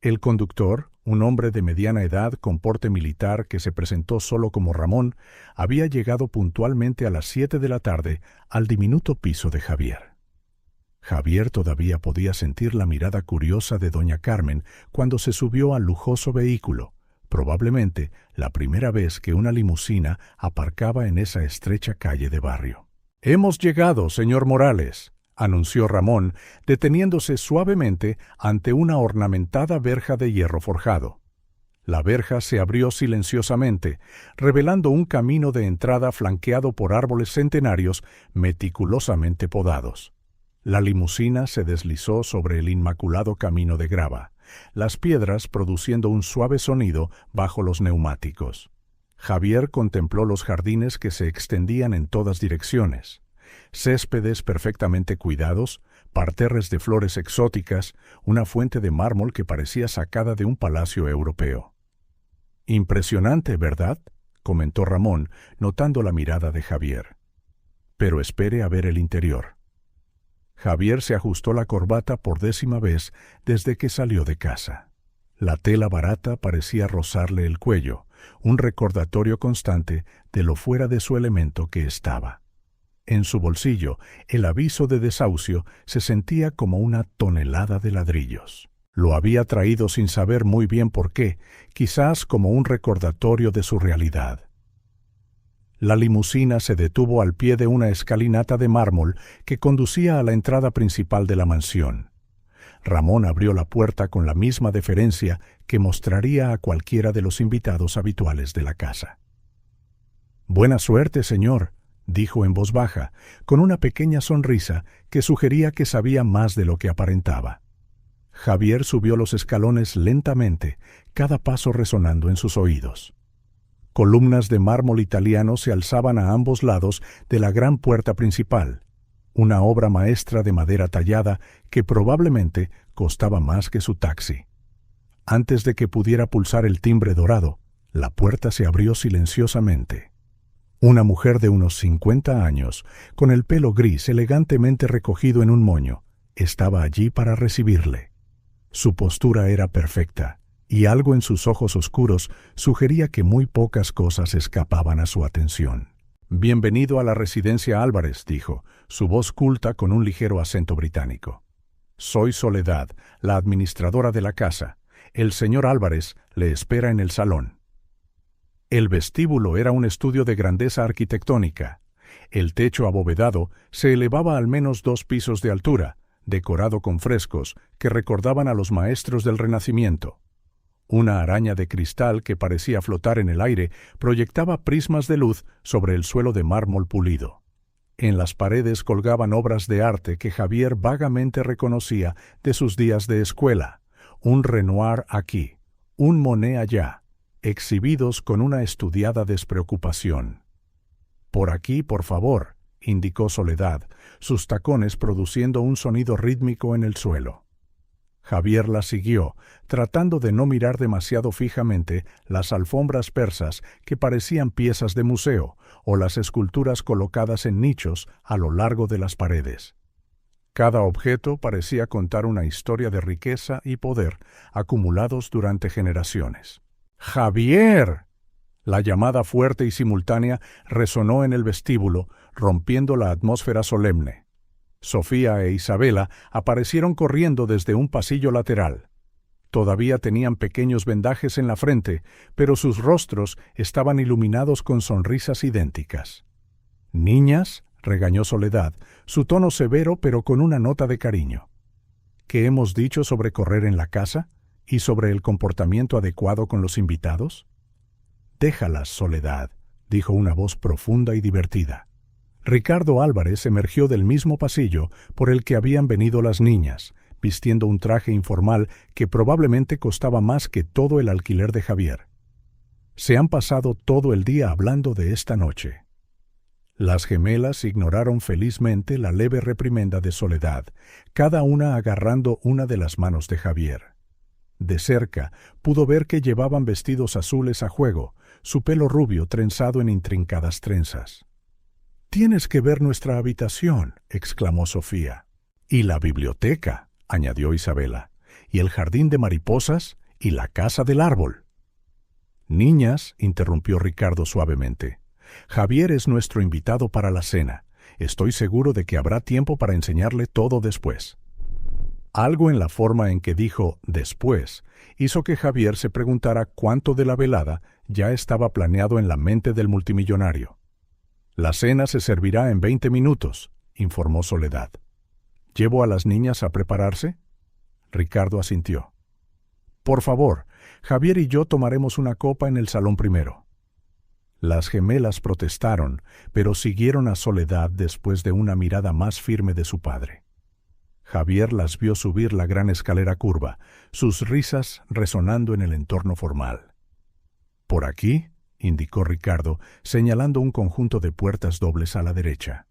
El conductor, un hombre de mediana edad con porte militar que se presentó solo como Ramón, había llegado puntualmente a las 7 de la tarde al diminuto piso de Javier. Javier todavía podía sentir la mirada curiosa de doña Carmen cuando se subió al lujoso vehículo, probablemente la primera vez que una limusina aparcaba en esa estrecha calle de barrio. «Hemos llegado, señor Morales», anunció Ramón, deteniéndose suavemente ante una ornamentada verja de hierro forjado. La verja se abrió silenciosamente, revelando un camino de entrada flanqueado por árboles centenarios meticulosamente podados. La limusina se deslizó sobre el inmaculado camino de grava, las piedras produciendo un suave sonido bajo los neumáticos. Javier contempló los jardines que se extendían en todas direcciones. Céspedes perfectamente cuidados, parterres de flores exóticas, una fuente de mármol que parecía sacada de un palacio europeo. «Impresionante, ¿verdad?», comentó Ramón, notando la mirada de Javier. «Pero espere a ver el interior». Javier se ajustó la corbata por 10ª vez desde que salió de casa. La tela barata parecía rozarle el cuello, un recordatorio constante de lo fuera de su elemento que estaba. En su bolsillo, el aviso de desahucio se sentía como una tonelada de ladrillos. Lo había traído sin saber muy bien por qué, quizás como un recordatorio de su realidad. La limusina se detuvo al pie de una escalinata de mármol que conducía a la entrada principal de la mansión. Ramón abrió la puerta con la misma deferencia que mostraría a cualquiera de los invitados habituales de la casa. «Buena suerte, señor», dijo en voz baja, con una pequeña sonrisa que sugería que sabía más de lo que aparentaba. Javier subió los escalones lentamente, cada paso resonando en sus oídos. Columnas de mármol italiano se alzaban a ambos lados de la gran puerta principal, una obra maestra de madera tallada que probablemente costaba más que su taxi. Antes de que pudiera pulsar el timbre dorado, la puerta se abrió silenciosamente. Una mujer de unos 50 años, con el pelo gris elegantemente recogido en un moño, estaba allí para recibirle. Su postura era perfecta, y algo en sus ojos oscuros sugería que muy pocas cosas escapaban a su atención. «Bienvenido a la residencia Álvarez», dijo, su voz culta con un ligero acento británico. «Soy Soledad, la administradora de la casa. El señor Álvarez le espera en el salón». El vestíbulo era un estudio de grandeza arquitectónica. El techo abovedado se elevaba al menos 2 pisos de altura, decorado con frescos que recordaban a los maestros del Renacimiento. Una araña de cristal que parecía flotar en el aire proyectaba prismas de luz sobre el suelo de mármol pulido. En las paredes colgaban obras de arte que Javier vagamente reconocía de sus días de escuela, un Renoir aquí, un Monet allá, exhibidos con una estudiada despreocupación. «Por aquí, por favor», indicó Soledad, sus tacones produciendo un sonido rítmico en el suelo. Javier la siguió, tratando de no mirar demasiado fijamente las alfombras persas que parecían piezas de museo o las esculturas colocadas en nichos a lo largo de las paredes. Cada objeto parecía contar una historia de riqueza y poder acumulados durante generaciones. «¡Javier!». La llamada fuerte y simultánea resonó en el vestíbulo, rompiendo la atmósfera solemne. Sofía e Isabela aparecieron corriendo desde un pasillo lateral. Todavía tenían pequeños vendajes en la frente, pero sus rostros estaban iluminados con sonrisas idénticas. «Niñas», regañó Soledad, su tono severo pero con una nota de cariño. «¿Qué hemos dicho sobre correr en la casa y sobre el comportamiento adecuado con los invitados?» «Déjalas, Soledad», dijo una voz profunda y divertida. Ricardo Álvarez emergió del mismo pasillo por el que habían venido las niñas, vistiendo un traje informal que probablemente costaba más que todo el alquiler de Javier. Se han pasado todo el día hablando de esta noche. Las gemelas ignoraron felizmente la leve reprimenda de Soledad, cada una agarrando una de las manos de Javier. De cerca pudo ver que llevaban vestidos azules a juego, su pelo rubio trenzado en intrincadas trenzas. «Tienes que ver nuestra habitación», exclamó Sofía. «Y la biblioteca», añadió Isabela, «y el jardín de mariposas y la casa del árbol». «Niñas», interrumpió Ricardo suavemente, «Javier es nuestro invitado para la cena. Estoy seguro de que habrá tiempo para enseñarle todo después». Algo en la forma en que dijo «después» hizo que Javier se preguntara cuánto de la velada ya estaba planeado en la mente del multimillonario. «La cena se servirá en 20 minutos», informó Soledad. «¿Llevo a las niñas a prepararse?» Ricardo asintió. «Por favor, Javier y yo tomaremos una copa en el salón primero». Las gemelas protestaron, pero siguieron a Soledad después de una mirada más firme de su padre. Javier las vio subir la gran escalera curva, sus risas resonando en el entorno formal. «Por aquí», indicó Ricardo, señalando un conjunto de puertas dobles a la derecha.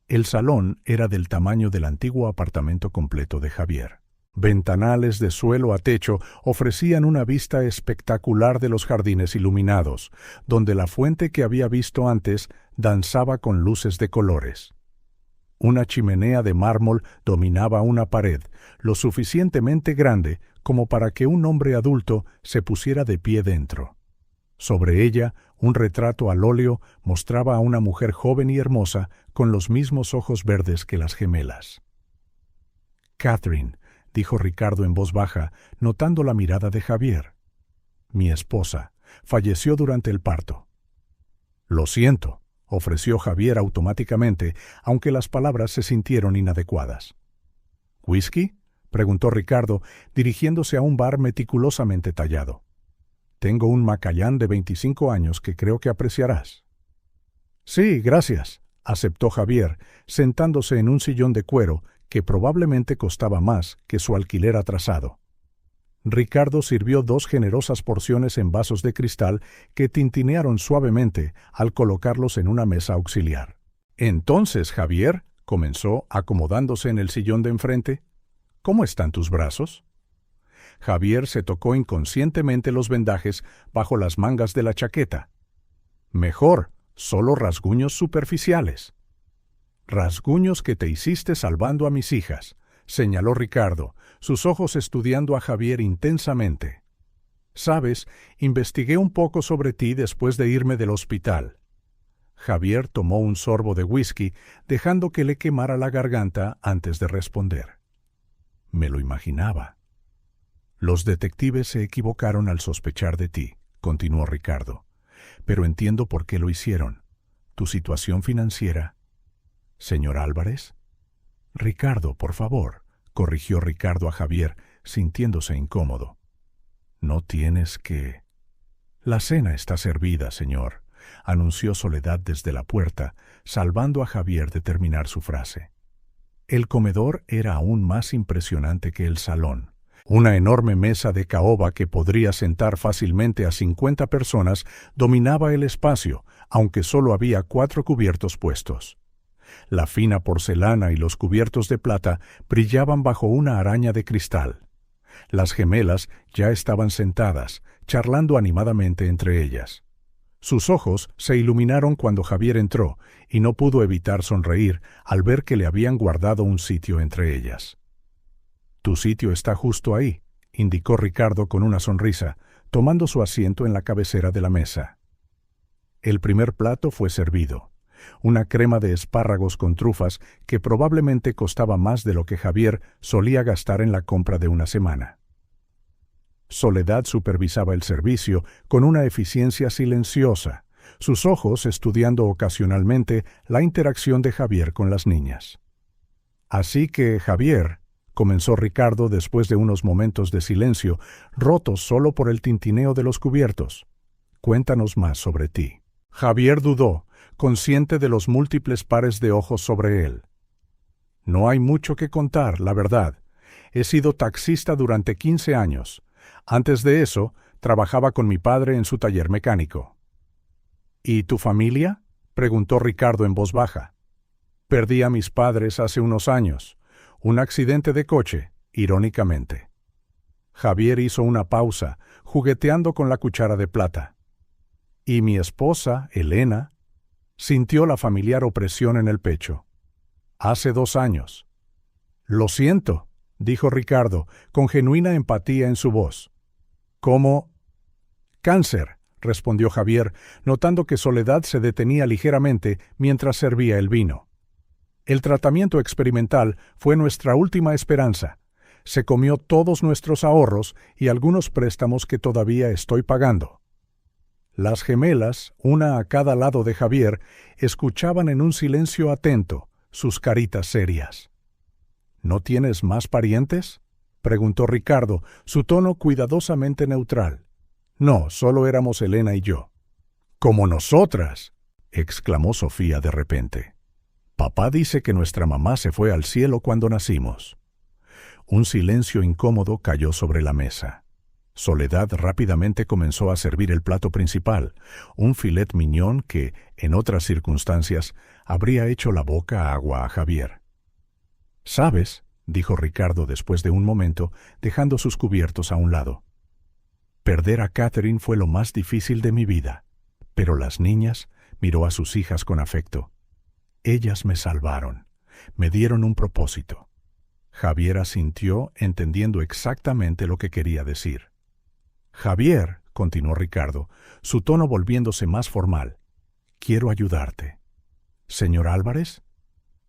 El salón era del tamaño del antiguo apartamento completo de Javier. Ventanales de suelo a techo ofrecían una vista espectacular de los jardines iluminados, donde la fuente que había visto antes danzaba con luces de colores. Una chimenea de mármol dominaba una pared, lo suficientemente grande como para que un hombre adulto se pusiera de pie dentro. Sobre ella, un retrato al óleo mostraba a una mujer joven y hermosa con los mismos ojos verdes que las gemelas. «Catherine», dijo Ricardo en voz baja, notando la mirada de Javier. «Mi esposa falleció durante el parto». «Lo siento», ofreció Javier automáticamente, aunque las palabras se sintieron inadecuadas. «¿Whisky?», preguntó Ricardo, dirigiéndose a un bar meticulosamente tallado. «Tengo un Macallan de 25 años que creo que apreciarás». «Sí, gracias», aceptó Javier, sentándose en un sillón de cuero que probablemente costaba más que su alquiler atrasado. Ricardo sirvió 2 generosas porciones en vasos de cristal que tintinearon suavemente al colocarlos en una mesa auxiliar. «Entonces, Javier», comenzó, acomodándose en el sillón de enfrente, «¿cómo están tus brazos?» Javier se tocó inconscientemente los vendajes bajo las mangas de la chaqueta. «Mejor, solo rasguños superficiales». «Rasguños que te hiciste salvando a mis hijas», señaló Ricardo, sus ojos estudiando a Javier intensamente. «Sabes, investigué un poco sobre ti después de irme del hospital». Javier tomó un sorbo de whisky, dejando que le quemara la garganta antes de responder. «Me lo imaginaba». «Los detectives se equivocaron al sospechar de ti», continuó Ricardo. «Pero entiendo por qué lo hicieron. Tu situación financiera». «¿Señor Álvarez?» «Ricardo, por favor», corrigió Ricardo a Javier, sintiéndose incómodo. «No tienes que...» «La cena está servida, señor», anunció Soledad desde la puerta, salvando a Javier de terminar su frase. El comedor era aún más impresionante que el salón. Una enorme mesa de caoba que podría sentar fácilmente a 50 personas dominaba el espacio, aunque solo había 4 cubiertos puestos. La fina porcelana y los cubiertos de plata brillaban bajo una araña de cristal. Las gemelas ya estaban sentadas, charlando animadamente entre ellas. Sus ojos se iluminaron cuando Javier entró, y no pudo evitar sonreír al ver que le habían guardado un sitio entre ellas. «Tu sitio está justo ahí», indicó Ricardo con una sonrisa, tomando su asiento en la cabecera de la mesa. El primer plato fue servido. Una crema de espárragos con trufas que probablemente costaba más de lo que Javier solía gastar en la compra de una semana. Soledad supervisaba el servicio con una eficiencia silenciosa, sus ojos estudiando ocasionalmente la interacción de Javier con las niñas. «Así que, Javier», comenzó Ricardo después de unos momentos de silencio, rotos solo por el tintineo de los cubiertos, «cuéntanos más sobre ti». Javier dudó, consciente de los múltiples pares de ojos sobre él. «No hay mucho que contar, la verdad. He sido taxista durante 15 años. Antes de eso, trabajaba con mi padre en su taller mecánico». «¿Y tu familia?», preguntó Ricardo en voz baja. «Perdí a mis padres hace unos años. Un accidente de coche, irónicamente». Javier hizo una pausa, jugueteando con la cuchara de plata. «Y mi esposa, Elena», sintió la familiar opresión en el pecho. «Hace 2 años». «Lo siento», dijo Ricardo, con genuina empatía en su voz. «¿Cómo?» «Cáncer», respondió Javier, notando que Soledad se detenía ligeramente mientras servía el vino. «El tratamiento experimental fue nuestra última esperanza. Se comió todos nuestros ahorros y algunos préstamos que todavía estoy pagando. Las gemelas, una a cada lado de Javier, escuchaban en un silencio atento, sus caritas serias. ¿No tienes más parientes?, preguntó Ricardo, su tono cuidadosamente neutral. No, solo éramos Elena y yo. —¡Como nosotras! —exclamó Sofía de repente. Papá dice que nuestra mamá se fue al cielo cuando nacimos. Un silencio incómodo cayó sobre la mesa. Soledad rápidamente comenzó a servir el plato principal, un filet mignon que, en otras circunstancias, habría hecho la boca agua a Javier. —¿Sabes? —dijo Ricardo después de un momento, dejando sus cubiertos a un lado. Perder a Catherine fue lo más difícil de mi vida, pero las niñas, miró a sus hijas con afecto. Ellas me salvaron, me dieron un propósito. Javier asintió, entendiendo exactamente lo que quería decir. Javier, continuó Ricardo, su tono volviéndose más formal, quiero ayudarte. ¿Señor Álvarez?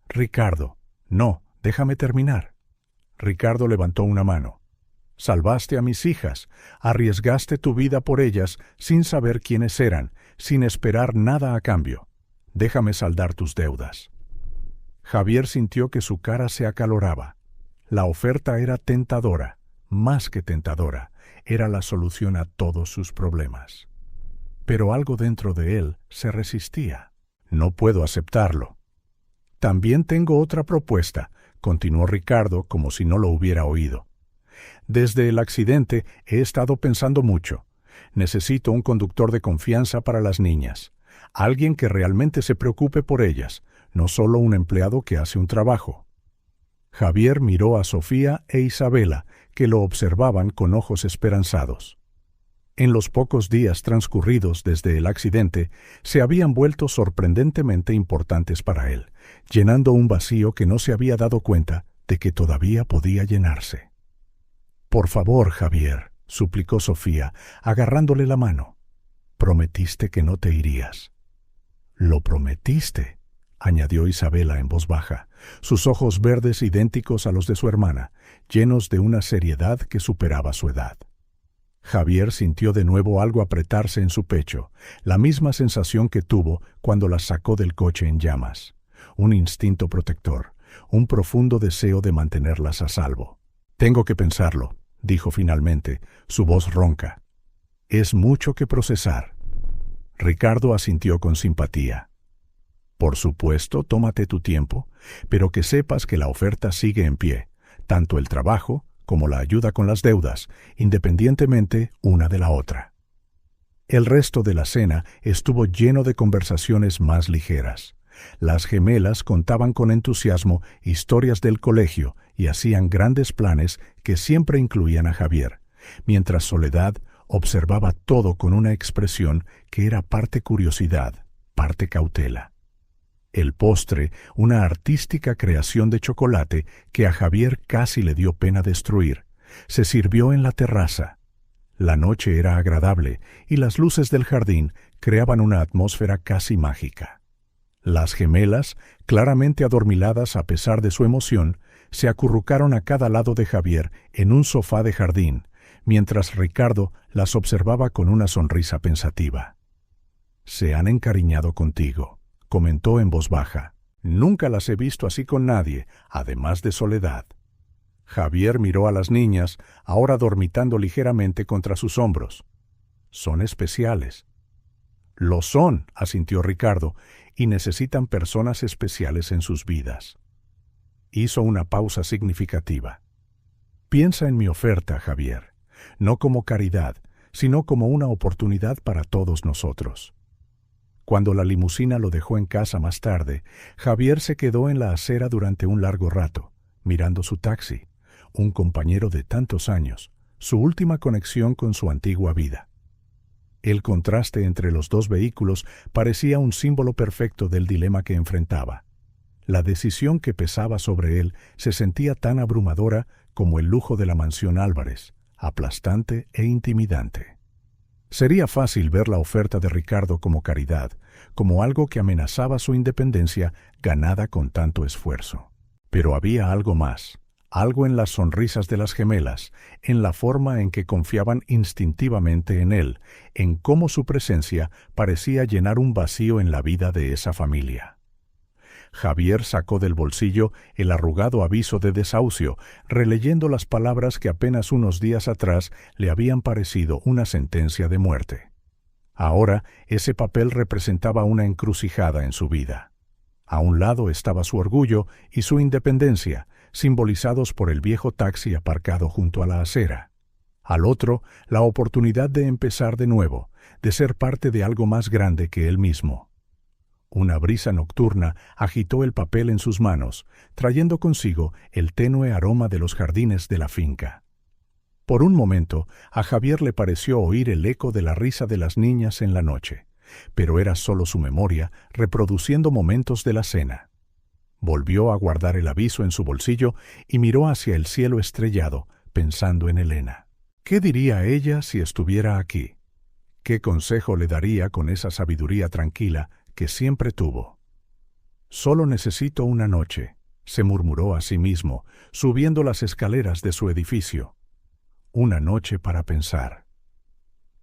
Ricardo, no, déjame terminar. Ricardo levantó una mano. Salvaste a mis hijas, arriesgaste tu vida por ellas sin saber quiénes eran, sin esperar nada a cambio. Déjame saldar tus deudas. Javier sintió que su cara se acaloraba. La oferta era tentadora, más que tentadora, era la solución a todos sus problemas. Pero algo dentro de él se resistía. No puedo aceptarlo. También tengo otra propuesta, continuó Ricardo como si no lo hubiera oído. Desde el accidente he estado pensando mucho. Necesito un conductor de confianza para las niñas, alguien que realmente se preocupe por ellas, no solo un empleado que hace un trabajo. Javier miró a Sofía e Isabela, que lo observaban con ojos esperanzados. En los pocos días transcurridos desde el accidente, se habían vuelto sorprendentemente importantes para él, llenando un vacío que no se había dado cuenta de que todavía podía llenarse. Por favor, Javier, suplicó Sofía, agarrándole la mano. Prometiste que no te irías. Lo prometiste, añadió Isabela en voz baja, sus ojos verdes idénticos a los de su hermana, llenos de una seriedad que superaba su edad. Javier sintió de nuevo algo apretarse en su pecho, la misma sensación que tuvo cuando la sacó del coche en llamas. Un instinto protector, un profundo deseo de mantenerlas a salvo. Tengo que pensarlo, dijo finalmente, su voz ronca. Es mucho que procesar. Ricardo asintió con simpatía. Por supuesto, tómate tu tiempo, pero que sepas que la oferta sigue en pie, tanto el trabajo como la ayuda con las deudas, independientemente una de la otra. El resto de la cena estuvo lleno de conversaciones más ligeras. Las gemelas contaban con entusiasmo historias del colegio y hacían grandes planes que siempre incluían a Javier, mientras Soledad observaba todo con una expresión que era parte curiosidad, parte cautela. El postre, una artística creación de chocolate que a Javier casi le dio pena destruir, se sirvió en la terraza. La noche era agradable y las luces del jardín creaban una atmósfera casi mágica. Las gemelas, claramente adormiladas a pesar de su emoción, se acurrucaron a cada lado de Javier en un sofá de jardín, mientras Ricardo las observaba con una sonrisa pensativa. «Se han encariñado contigo», comentó en voz baja. «Nunca las he visto así con nadie, además de Soledad». Javier miró a las niñas, ahora dormitando ligeramente contra sus hombros. «Son especiales». «Lo son», asintió Ricardo, «y necesitan personas especiales en sus vidas». Hizo una pausa significativa. «Piensa en mi oferta, Javier, no como caridad, sino como una oportunidad para todos nosotros». Cuando la limusina lo dejó en casa más tarde, Javier se quedó en la acera durante un largo rato, mirando su taxi, un compañero de tantos años, su última conexión con su antigua vida. El contraste entre los dos vehículos parecía un símbolo perfecto del dilema que enfrentaba. La decisión que pesaba sobre él se sentía tan abrumadora como el lujo de la mansión Álvarez, aplastante e intimidante. Sería fácil ver la oferta de Ricardo como caridad, como algo que amenazaba su independencia ganada con tanto esfuerzo. Pero había algo más, Algo en las sonrisas de las gemelas, en la forma en que confiaban instintivamente en él, en cómo su presencia parecía llenar un vacío en la vida de esa familia. Javier sacó del bolsillo el arrugado aviso de desahucio, releyendo las palabras que apenas unos días atrás le habían parecido una sentencia de muerte. Ahora ese papel representaba una encrucijada en su vida. A un lado estaba su orgullo y su independencia, simbolizados por el viejo taxi aparcado junto a la acera. Al otro, la oportunidad de empezar de nuevo, de ser parte de algo más grande que él mismo. Una brisa nocturna agitó el papel en sus manos, trayendo consigo el tenue aroma de los jardines de la finca. Por un momento, a Javier le pareció oír el eco de la risa de las niñas en la noche, pero era solo su memoria reproduciendo momentos de la cena. Volvió a guardar el aviso en su bolsillo y miró hacia el cielo estrellado, pensando en Elena. ¿Qué diría ella si estuviera aquí? ¿Qué consejo le daría con esa sabiduría tranquila que siempre tuvo? Solo necesito una noche, se murmuró a sí mismo, subiendo las escaleras de su edificio. Una noche para pensar.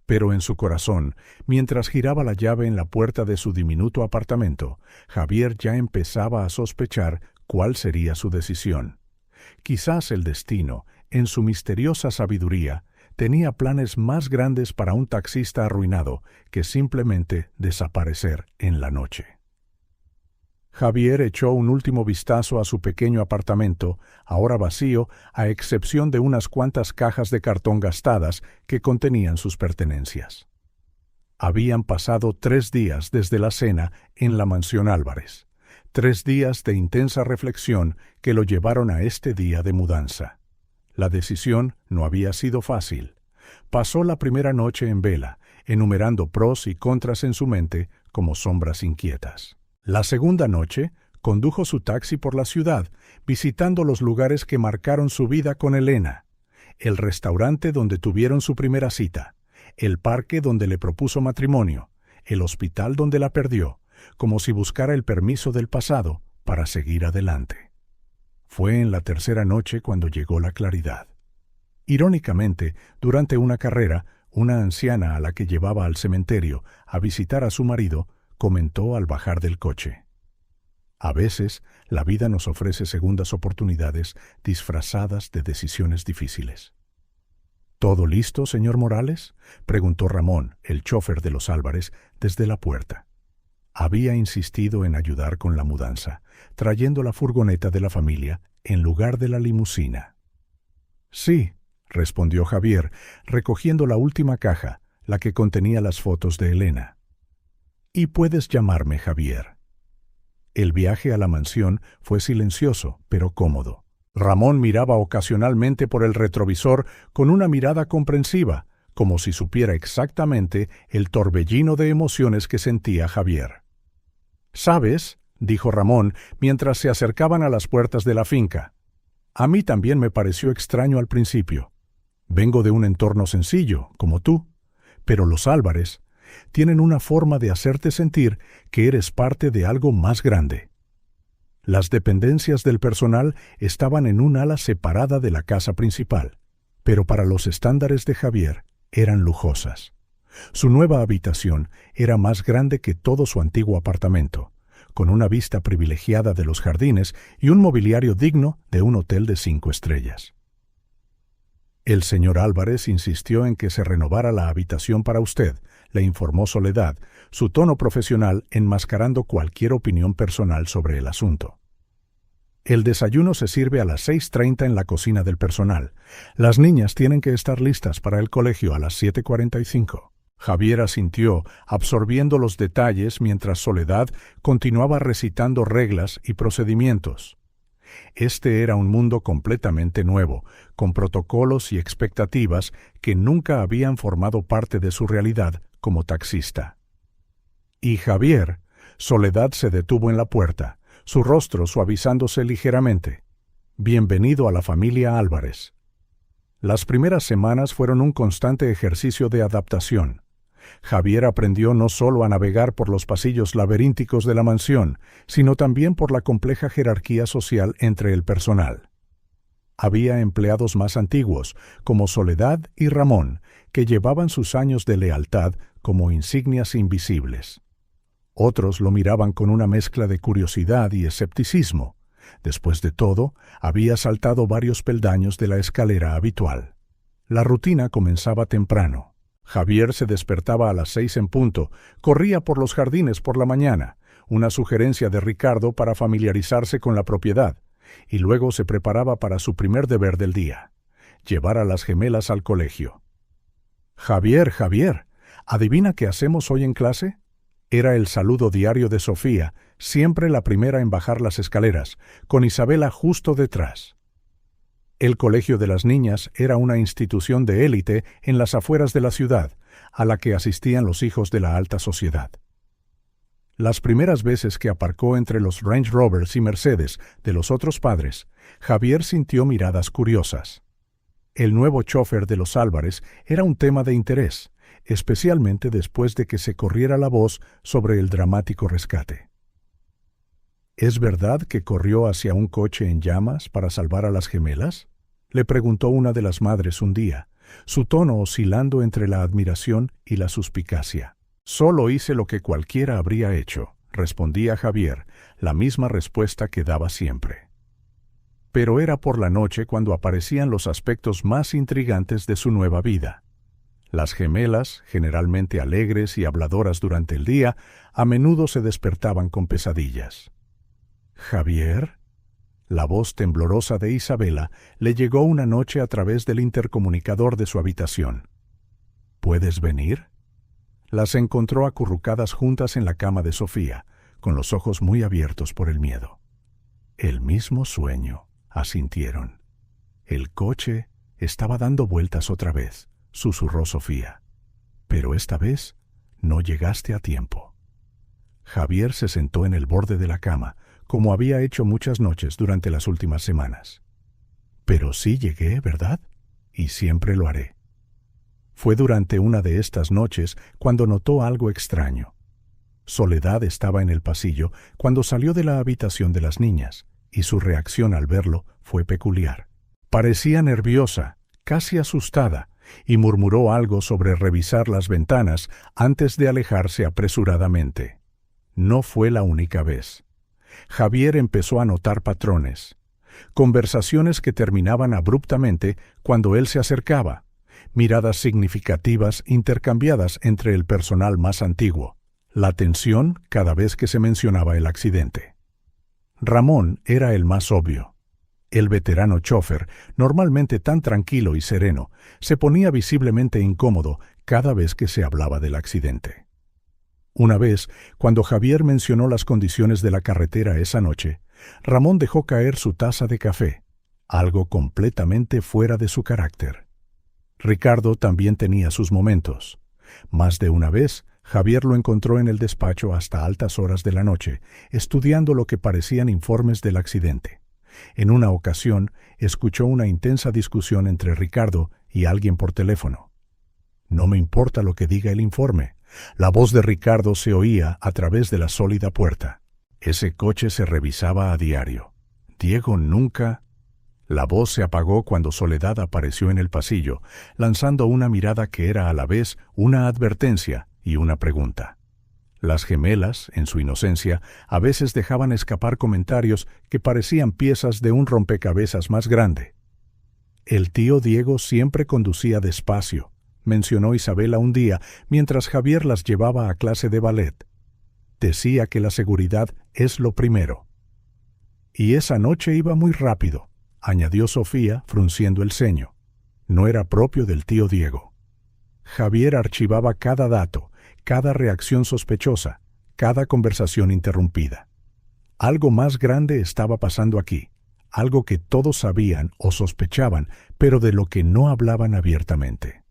Pero en su corazón, mientras giraba la llave en la puerta de su diminuto apartamento, Javier ya empezaba a sospechar cuál sería su decisión. Quizás el destino, en su misteriosa sabiduría, tenía planes más grandes para un taxista arruinado que simplemente desaparecer en la noche. Javier echó un último vistazo a su pequeño apartamento, ahora vacío, a excepción de unas cuantas cajas de cartón gastadas que contenían sus pertenencias. Habían pasado 3 días desde la cena en la mansión Álvarez, 3 días de intensa reflexión que lo llevaron a este día de mudanza. La decisión no había sido fácil. Pasó la primera noche en vela, enumerando pros y contras en su mente como sombras inquietas. La segunda noche, condujo su taxi por la ciudad, visitando los lugares que marcaron su vida con Elena: el restaurante donde tuvieron su primera cita, el parque donde le propuso matrimonio, el hospital donde la perdió, como si buscara el permiso del pasado para seguir adelante. Fue en la tercera noche cuando llegó la claridad. Irónicamente, durante una carrera, una anciana a la que llevaba al cementerio a visitar a su marido comentó al bajar del coche: a veces, la vida nos ofrece segundas oportunidades disfrazadas de decisiones difíciles. ¿Todo listo, señor Morales?, preguntó Ramón, el chófer de los Álvarez, desde la puerta. Había insistido en ayudar con la mudanza, trayendo la furgoneta de la familia en lugar de la limusina. Sí, respondió Javier, recogiendo la última caja, la que contenía las fotos de Elena. Y puedes llamarme Javier. El viaje a la mansión fue silencioso, pero cómodo. Ramón miraba ocasionalmente por el retrovisor con una mirada comprensiva, como si supiera exactamente el torbellino de emociones que sentía Javier. «¿Sabes?», dijo Ramón mientras se acercaban a las puertas de la finca. «A mí también me pareció extraño al principio. Vengo de un entorno sencillo, como tú, pero los Álvarez tienen una forma de hacerte sentir que eres parte de algo más grande». Las dependencias del personal estaban en un ala separada de la casa principal, pero para los estándares de Javier eran lujosas. Su nueva habitación era más grande que todo su antiguo apartamento, con una vista privilegiada de los jardines y un mobiliario digno de un hotel de 5 estrellas. «El señor Álvarez insistió en que se renovara la habitación para usted», le informó Soledad, su tono profesional enmascarando cualquier opinión personal sobre el asunto. «El desayuno se sirve a las 6:30 en la cocina del personal. Las niñas tienen que estar listas para el colegio a las 7:45. Javier asintió, absorbiendo los detalles mientras Soledad continuaba recitando reglas y procedimientos. Este era un mundo completamente nuevo, con protocolos y expectativas que nunca habían formado parte de su realidad como taxista. «Y Javier», Soledad se detuvo en la puerta, su rostro suavizándose ligeramente. «Bienvenido a la familia Álvarez». Las primeras semanas fueron un constante ejercicio de adaptación. Javier aprendió no solo a navegar por los pasillos laberínticos de la mansión, sino también por la compleja jerarquía social entre el personal. Había empleados más antiguos, como Soledad y Ramón, que llevaban sus años de lealtad como insignias invisibles. Otros lo miraban con una mezcla de curiosidad y escepticismo. Después de todo, había saltado varios peldaños de la escalera habitual. La rutina comenzaba temprano. Javier se despertaba a las 6 en punto, corría por los jardines por la mañana, una sugerencia de Ricardo para familiarizarse con la propiedad, y luego se preparaba para su primer deber del día: llevar a las gemelas al colegio. Javier, ¿adivina qué hacemos hoy en clase? Era el saludo diario de Sofía, siempre la primera en bajar las escaleras, con Isabela justo detrás. El Colegio de las Niñas era una institución de élite en las afueras de la ciudad, a la que asistían los hijos de la alta sociedad. Las primeras veces que aparcó entre los Range Rovers y Mercedes de los otros padres, Javier sintió miradas curiosas. El nuevo chofer de los Álvarez era un tema de interés, especialmente después de que se corriera la voz sobre el dramático rescate. ¿Es verdad que corrió hacia un coche en llamas para salvar a las gemelas?, le preguntó una de las madres un día, su tono oscilando entre la admiración y la suspicacia. «Solo hice lo que cualquiera habría hecho», respondía Javier, la misma respuesta que daba siempre. Pero era por la noche cuando aparecían los aspectos más intrigantes de su nueva vida. Las gemelas, generalmente alegres y habladoras durante el día, a menudo se despertaban con pesadillas. «¿Javier?». La voz temblorosa de Isabela le llegó una noche a través del intercomunicador de su habitación. «¿Puedes venir?». Las encontró acurrucadas juntas en la cama de Sofía, con los ojos muy abiertos por el miedo. «El mismo sueño», asintieron. «El coche estaba dando vueltas otra vez», susurró Sofía. «Pero esta vez no llegaste a tiempo». Javier se sentó en el borde de la cama, como había hecho muchas noches durante las últimas semanas. «Pero sí llegué, ¿verdad? Y siempre lo haré». Fue durante una de estas noches cuando notó algo extraño. Soledad estaba en el pasillo cuando salió de la habitación de las niñas, y su reacción al verlo fue peculiar. Parecía nerviosa, casi asustada, y murmuró algo sobre revisar las ventanas antes de alejarse apresuradamente. No fue la única vez. Javier empezó a notar patrones. Conversaciones que terminaban abruptamente cuando él se acercaba. Miradas significativas intercambiadas entre el personal más antiguo. La tensión cada vez que se mencionaba el accidente. Ramón era el más obvio. El veterano chofer, normalmente tan tranquilo y sereno, se ponía visiblemente incómodo cada vez que se hablaba del accidente. Una vez, cuando Javier mencionó las condiciones de la carretera esa noche, Ramón dejó caer su taza de café, algo completamente fuera de su carácter. Ricardo también tenía sus momentos. Más de una vez, Javier lo encontró en el despacho hasta altas horas de la noche, estudiando lo que parecían informes del accidente. En una ocasión, escuchó una intensa discusión entre Ricardo y alguien por teléfono. «No me importa lo que diga el informe». La voz de Ricardo se oía a través de la sólida puerta. Ese coche se revisaba a diario. Diego nunca... La voz se apagó cuando Soledad apareció en el pasillo, lanzando una mirada que era a la vez una advertencia y una pregunta. Las gemelas, en su inocencia, a veces dejaban escapar comentarios que parecían piezas de un rompecabezas más grande. «El tío Diego siempre conducía despacio», mencionó Isabela un día mientras Javier las llevaba a clase de ballet. «Decía que la seguridad es lo primero». «Y esa noche iba muy rápido», añadió Sofía, frunciendo el ceño. No era propio del tío Diego. Javier archivaba cada dato, cada reacción sospechosa, cada conversación interrumpida. Algo más grande estaba pasando aquí, algo que todos sabían o sospechaban, pero de lo que no hablaban abiertamente.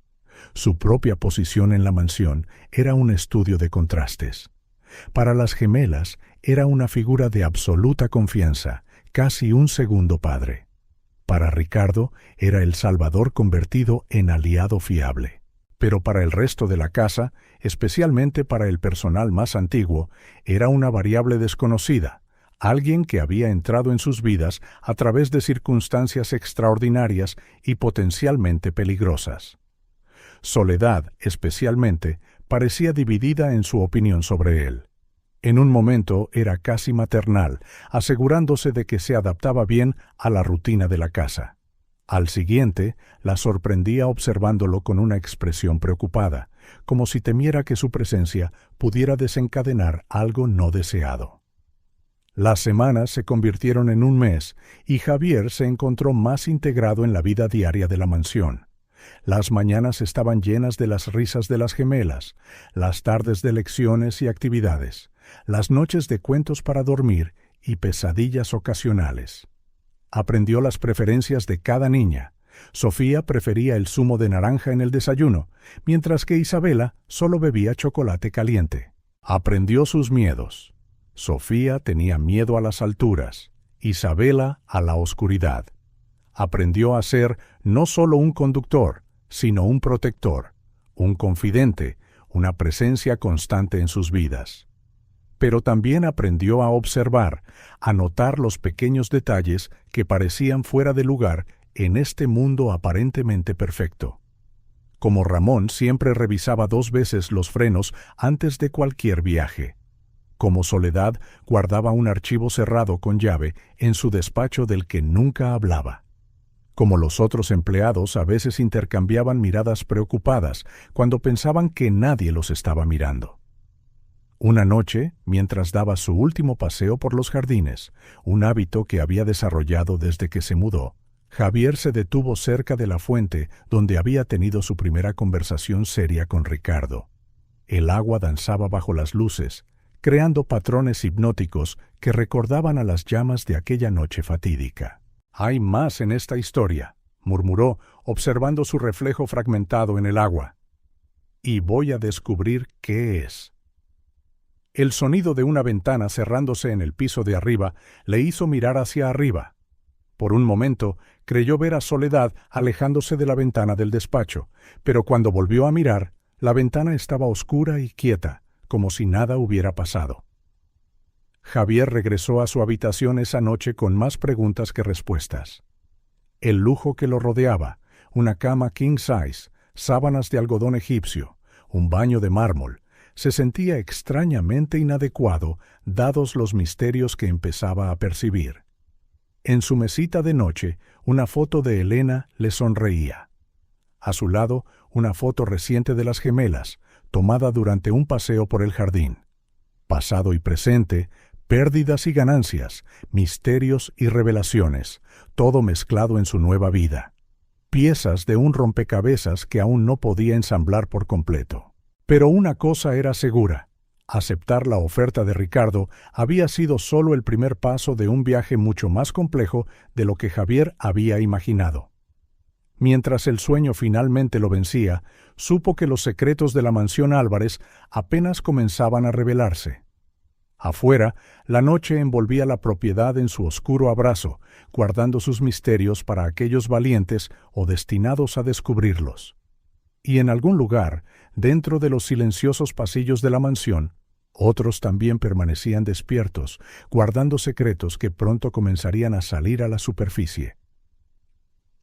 Su propia posición en la mansión era un estudio de contrastes. Para las gemelas era una figura de absoluta confianza, casi un segundo padre. Para Ricardo era el salvador convertido en aliado fiable. Pero para el resto de la casa, especialmente para el personal más antiguo, era una variable desconocida, alguien que había entrado en sus vidas a través de circunstancias extraordinarias y potencialmente peligrosas. Soledad, especialmente, parecía dividida en su opinión sobre él. En un momento era casi maternal, asegurándose de que se adaptaba bien a la rutina de la casa. Al siguiente, la sorprendía observándolo con una expresión preocupada, como si temiera que su presencia pudiera desencadenar algo no deseado. Las semanas se convirtieron en un mes y Javier se encontró más integrado en la vida diaria de la mansión. Las mañanas estaban llenas de las risas de las gemelas, las tardes de lecciones y actividades, las noches de cuentos para dormir y pesadillas ocasionales. Aprendió las preferencias de cada niña. Sofía prefería el zumo de naranja en el desayuno, mientras que Isabela solo bebía chocolate caliente. Aprendió sus miedos. Sofía tenía miedo a las alturas, Isabela a la oscuridad. Aprendió a ser no solo un conductor, sino un protector, un confidente, una presencia constante en sus vidas. Pero también aprendió a observar, a notar los pequeños detalles que parecían fuera de lugar en este mundo aparentemente perfecto. Como Ramón siempre revisaba 2 veces los frenos antes de cualquier viaje. Como Soledad guardaba un archivo cerrado con llave en su despacho del que nunca hablaba. Como los otros empleados a veces intercambiaban miradas preocupadas cuando pensaban que nadie los estaba mirando. Una noche, mientras daba su último paseo por los jardines, un hábito que había desarrollado desde que se mudó, Javier se detuvo cerca de la fuente donde había tenido su primera conversación seria con Ricardo. El agua danzaba bajo las luces, creando patrones hipnóticos que recordaban a las llamas de aquella noche fatídica. «Hay más en esta historia», murmuró, observando su reflejo fragmentado en el agua. «Y voy a descubrir qué es». El sonido de una ventana cerrándose en el piso de arriba le hizo mirar hacia arriba. Por un momento creyó ver a Soledad alejándose de la ventana del despacho, pero cuando volvió a mirar, la ventana estaba oscura y quieta, como si nada hubiera pasado. Javier regresó a su habitación esa noche con más preguntas que respuestas. El lujo que lo rodeaba, una cama king size, sábanas de algodón egipcio, un baño de mármol, se sentía extrañamente inadecuado dados los misterios que empezaba a percibir. En su mesita de noche, una foto de Elena le sonreía. A su lado, una foto reciente de las gemelas, tomada durante un paseo por el jardín. Pasado y presente, pérdidas y ganancias, misterios y revelaciones, todo mezclado en su nueva vida. Piezas de un rompecabezas que aún no podía ensamblar por completo. Pero una cosa era segura: aceptar la oferta de Ricardo había sido solo el primer paso de un viaje mucho más complejo de lo que Javier había imaginado. Mientras el sueño finalmente lo vencía, supo que los secretos de la mansión Álvarez apenas comenzaban a revelarse. Afuera, la noche envolvía la propiedad en su oscuro abrazo, guardando sus misterios para aquellos valientes o destinados a descubrirlos. Y en algún lugar, dentro de los silenciosos pasillos de la mansión, otros también permanecían despiertos, guardando secretos que pronto comenzarían a salir a la superficie.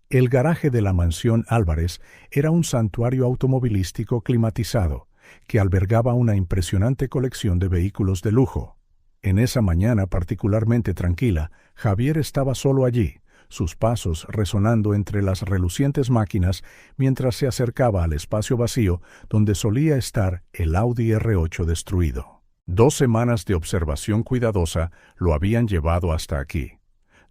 El garaje de la mansión Álvarez era un santuario automovilístico climatizado, que albergaba una impresionante colección de vehículos de lujo. En esa mañana particularmente tranquila, Javier estaba solo allí, sus pasos resonando entre las relucientes máquinas mientras se acercaba al espacio vacío donde solía estar el Audi R8 destruido. 2 semanas de observación cuidadosa lo habían llevado hasta aquí.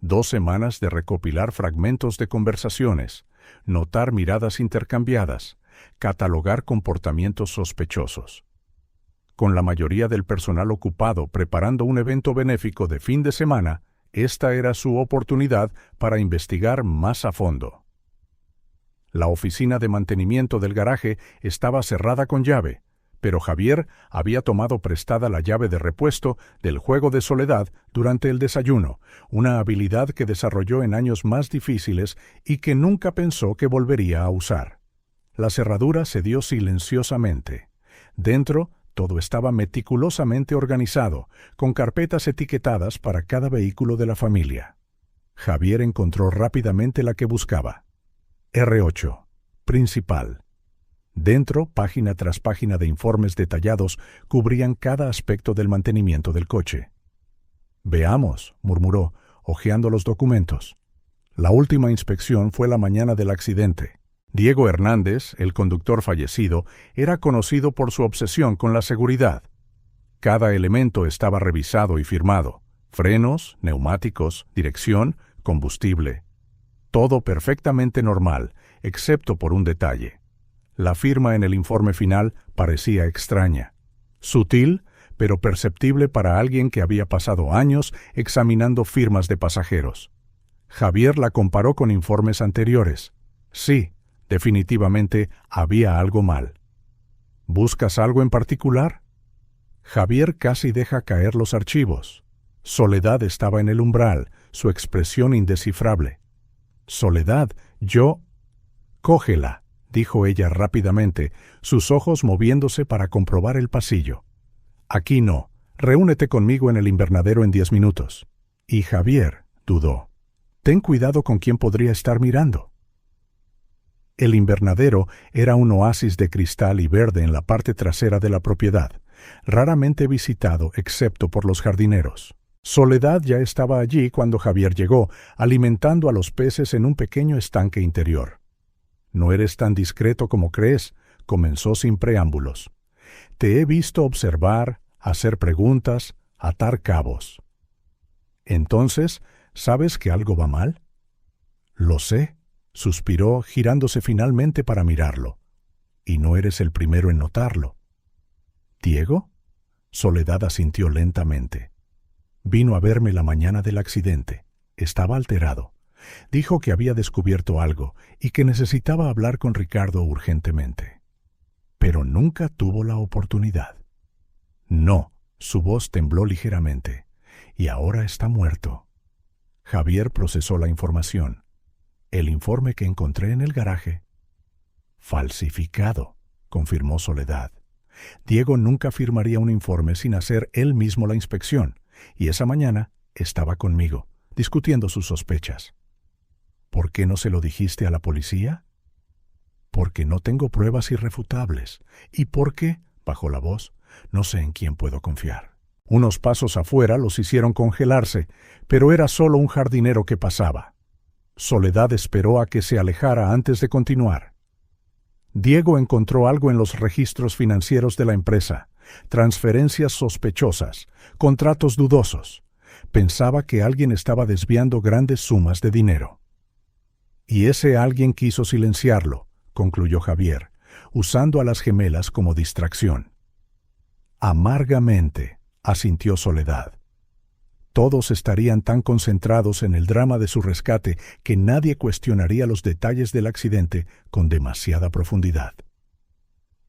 2 semanas de recopilar fragmentos de conversaciones, notar miradas intercambiadas, catalogar comportamientos sospechosos. Con la mayoría del personal ocupado preparando un evento benéfico de fin de semana, esta era su oportunidad para investigar más a fondo. La oficina de mantenimiento del garaje estaba cerrada con llave, pero Javier había tomado prestada la llave de repuesto del juego de Soledad durante el desayuno, una habilidad que desarrolló en años más difíciles y que nunca pensó que volvería a usar. La cerradura se dio silenciosamente. Dentro, Todo estaba meticulosamente organizado, con carpetas etiquetadas para cada vehículo de la familia. Javier encontró rápidamente la que buscaba. R8, principal. Dentro, página tras página de informes detallados cubrían cada aspecto del mantenimiento del coche. «Veamos», murmuró, hojeando los documentos. La última inspección fue la mañana del accidente. Diego Hernández, el conductor fallecido, era conocido por su obsesión con la seguridad. Cada elemento estaba revisado y firmado: frenos, neumáticos, dirección, combustible. Todo perfectamente normal, excepto por un detalle. La firma en el informe final parecía extraña. Sutil, pero perceptible para alguien que había pasado años examinando firmas de pasajeros. Javier la comparó con informes anteriores. Sí, definitivamente había algo mal. ¿Buscas algo en particular? Javier casi deja caer los archivos. Soledad estaba en el umbral, su expresión indescifrable. Soledad, yo... Cógela, dijo ella rápidamente, sus ojos moviéndose para comprobar el pasillo. Aquí no, reúnete conmigo en el invernadero en 10 minutos. Y Javier dudó. Ten cuidado con quién podría estar mirando. El invernadero era un oasis de cristal y verde en la parte trasera de la propiedad, raramente visitado excepto por los jardineros. Soledad ya estaba allí cuando Javier llegó, alimentando a los peces en un pequeño estanque interior. «No eres tan discreto como crees», comenzó sin preámbulos. «Te he visto observar, hacer preguntas, atar cabos». «Entonces, ¿sabes que algo va mal?» «Lo sé», suspiró, girándose finalmente para mirarlo. «Y no eres el primero en notarlo». «¿Diego?» Soledad asintió lentamente. «Vino a verme la mañana del accidente. Estaba alterado. Dijo que había descubierto algo y que necesitaba hablar con Ricardo urgentemente. Pero nunca tuvo la oportunidad». «No», su voz tembló ligeramente. «Y ahora está muerto». Javier procesó la información. «El informe que encontré en el garaje». «Falsificado», confirmó Soledad. «Diego nunca firmaría un informe sin hacer él mismo la inspección, y esa mañana estaba conmigo, discutiendo sus sospechas». «¿Por qué no se lo dijiste a la policía?» «Porque no tengo pruebas irrefutables, y porque», bajó la voz, «no sé en quién puedo confiar». Unos pasos afuera los hicieron congelarse, pero era solo un jardinero que pasaba. Soledad esperó a que se alejara antes de continuar. Diego encontró algo en los registros financieros de la empresa: transferencias sospechosas, contratos dudosos. Pensaba que alguien estaba desviando grandes sumas de dinero. «Y ese alguien quiso silenciarlo», concluyó Javier, usando a las gemelas como distracción. «Amargamente», asintió Soledad. Todos estarían tan concentrados en el drama de su rescate que nadie cuestionaría los detalles del accidente con demasiada profundidad.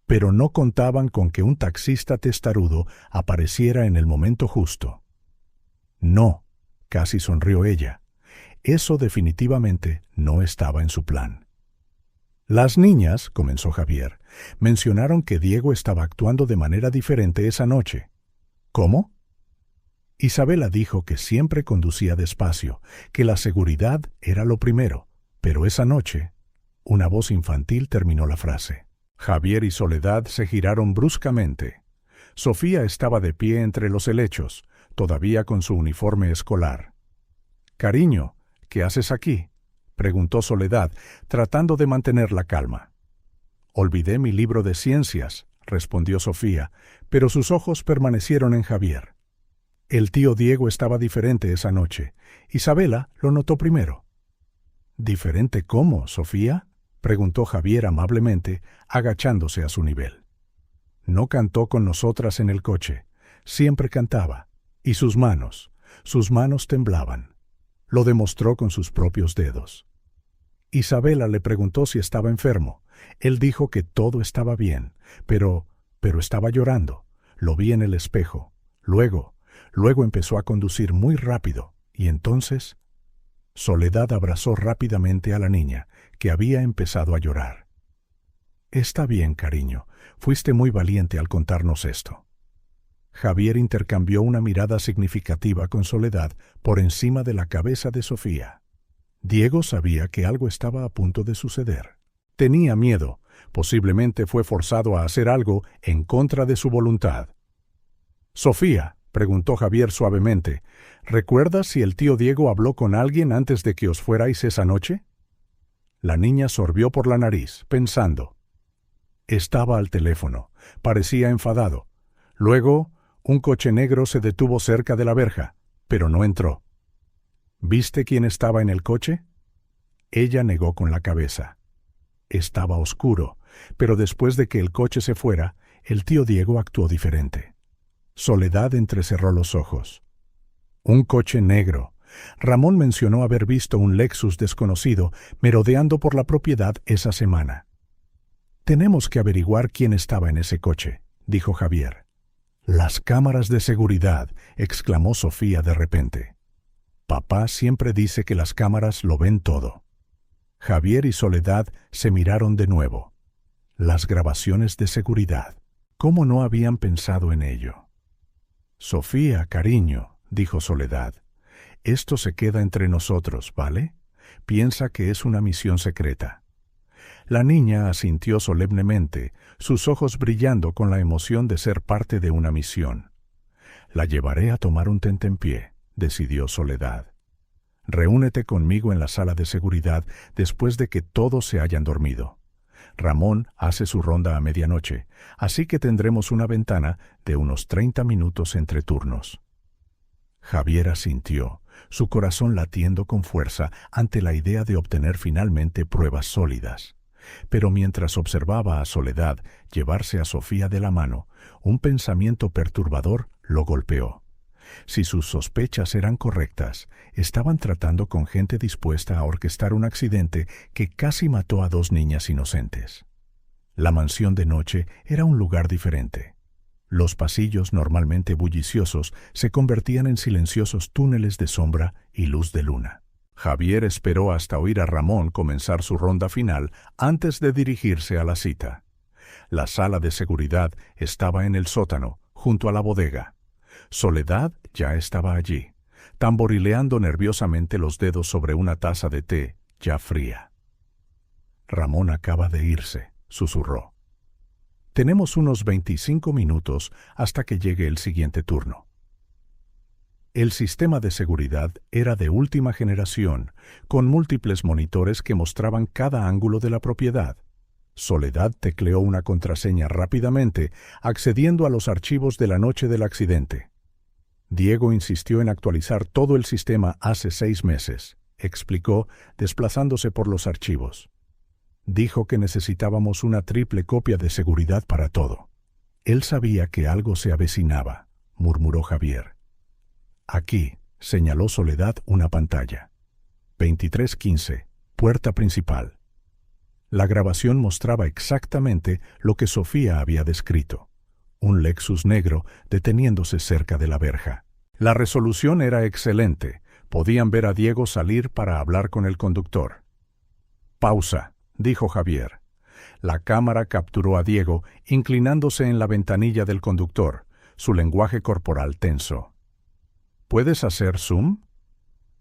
Pero no contaban con que un taxista testarudo apareciera en el momento justo. «No», casi sonrió ella. Eso definitivamente no estaba en su plan. «Las niñas», comenzó Javier, «mencionaron que Diego estaba actuando de manera diferente esa noche». «¿Cómo?» Isabela dijo que siempre conducía despacio, que la seguridad era lo primero, pero esa noche... Una voz infantil terminó la frase. Javier y Soledad se giraron bruscamente. Sofía estaba de pie entre los helechos, todavía con su uniforme escolar. «Cariño, ¿qué haces aquí?», preguntó Soledad, tratando de mantener la calma. «Olvidé mi libro de ciencias», respondió Sofía, pero sus ojos permanecieron en Javier. El tío Diego estaba diferente esa noche. Isabela lo notó primero. «¿Diferente cómo, Sofía?», preguntó Javier amablemente, agachándose a su nivel. «No cantó con nosotras en el coche. Siempre cantaba. Y sus manos temblaban. Lo demostró con sus propios dedos». Isabela le preguntó si estaba enfermo. Él dijo que todo estaba bien, pero estaba llorando. Lo vi en el espejo. Luego empezó a conducir muy rápido, y entonces... Soledad abrazó rápidamente a la niña, que había empezado a llorar. Está bien, cariño. Fuiste muy valiente al contarnos esto. Javier intercambió una mirada significativa con Soledad por encima de la cabeza de Sofía. Diego sabía que algo estaba a punto de suceder. Tenía miedo. Posiblemente fue forzado a hacer algo en contra de su voluntad. «Sofía», preguntó Javier suavemente, «¿recuerdas si el tío Diego habló con alguien antes de que os fuerais esa noche?» La niña sorbió por la nariz, pensando. Estaba al teléfono. Parecía enfadado. Luego, un coche negro se detuvo cerca de la verja, pero no entró. «¿Viste quién estaba en el coche?» Ella negó con la cabeza. Estaba oscuro, pero después de que el coche se fuera, el tío Diego actuó diferente. Soledad entrecerró los ojos. Un coche negro. Ramón mencionó haber visto un Lexus desconocido merodeando por la propiedad esa semana. «Tenemos que averiguar quién estaba en ese coche», dijo Javier. «Las cámaras de seguridad», exclamó Sofía de repente. «Papá siempre dice que las cámaras lo ven todo». Javier y Soledad se miraron de nuevo. Las grabaciones de seguridad. ¿Cómo no habían pensado en ello? «Sofía, cariño», dijo Soledad, «esto se queda entre nosotros, ¿vale? Piensa que es una misión secreta». La niña asintió solemnemente, sus ojos brillando con la emoción de ser parte de una misión. «La llevaré a tomar un tentempié», decidió Soledad. «Reúnete conmigo en la sala de seguridad después de que todos se hayan dormido. Ramón hace su ronda a medianoche, así que tendremos una ventana de unos 30 minutos entre turnos». Javier asintió, su corazón latiendo con fuerza ante la idea de obtener finalmente pruebas sólidas. Pero mientras observaba a Soledad llevarse a Sofía de la mano, un pensamiento perturbador lo golpeó. Si sus sospechas eran correctas, estaban tratando con gente dispuesta a orquestar un accidente que casi mató a 2 niñas inocentes. La mansión de noche era un lugar diferente. Los pasillos normalmente bulliciosos se convertían en silenciosos túneles de sombra y luz de luna. Javier esperó hasta oír a Ramón comenzar su ronda final antes de dirigirse a la cita. La sala de seguridad estaba en el sótano, junto a la bodega. Soledad ya estaba allí, tamborileando nerviosamente los dedos sobre una taza de té ya fría. «Ramón acaba de irse», susurró. «Tenemos unos 25 minutos hasta que llegue el siguiente turno». El sistema de seguridad era de última generación, con múltiples monitores que mostraban cada ángulo de la propiedad. Soledad tecleó una contraseña rápidamente, accediendo a los archivos de la noche del accidente. «Diego insistió en actualizar todo el sistema hace 6 meses», explicó, desplazándose por los archivos. «Dijo que necesitábamos una triple copia de seguridad para todo». «Él sabía que algo se avecinaba», murmuró Javier. «Aquí», señaló Soledad una pantalla. 2315, puerta principal. La grabación mostraba exactamente lo que Sofía había descrito. Un Lexus negro deteniéndose cerca de la verja. La resolución era excelente. Podían ver a Diego salir para hablar con el conductor. «Pausa», dijo Javier. La cámara capturó a Diego inclinándose en la ventanilla del conductor, su lenguaje corporal tenso. «¿Puedes hacer zoom?»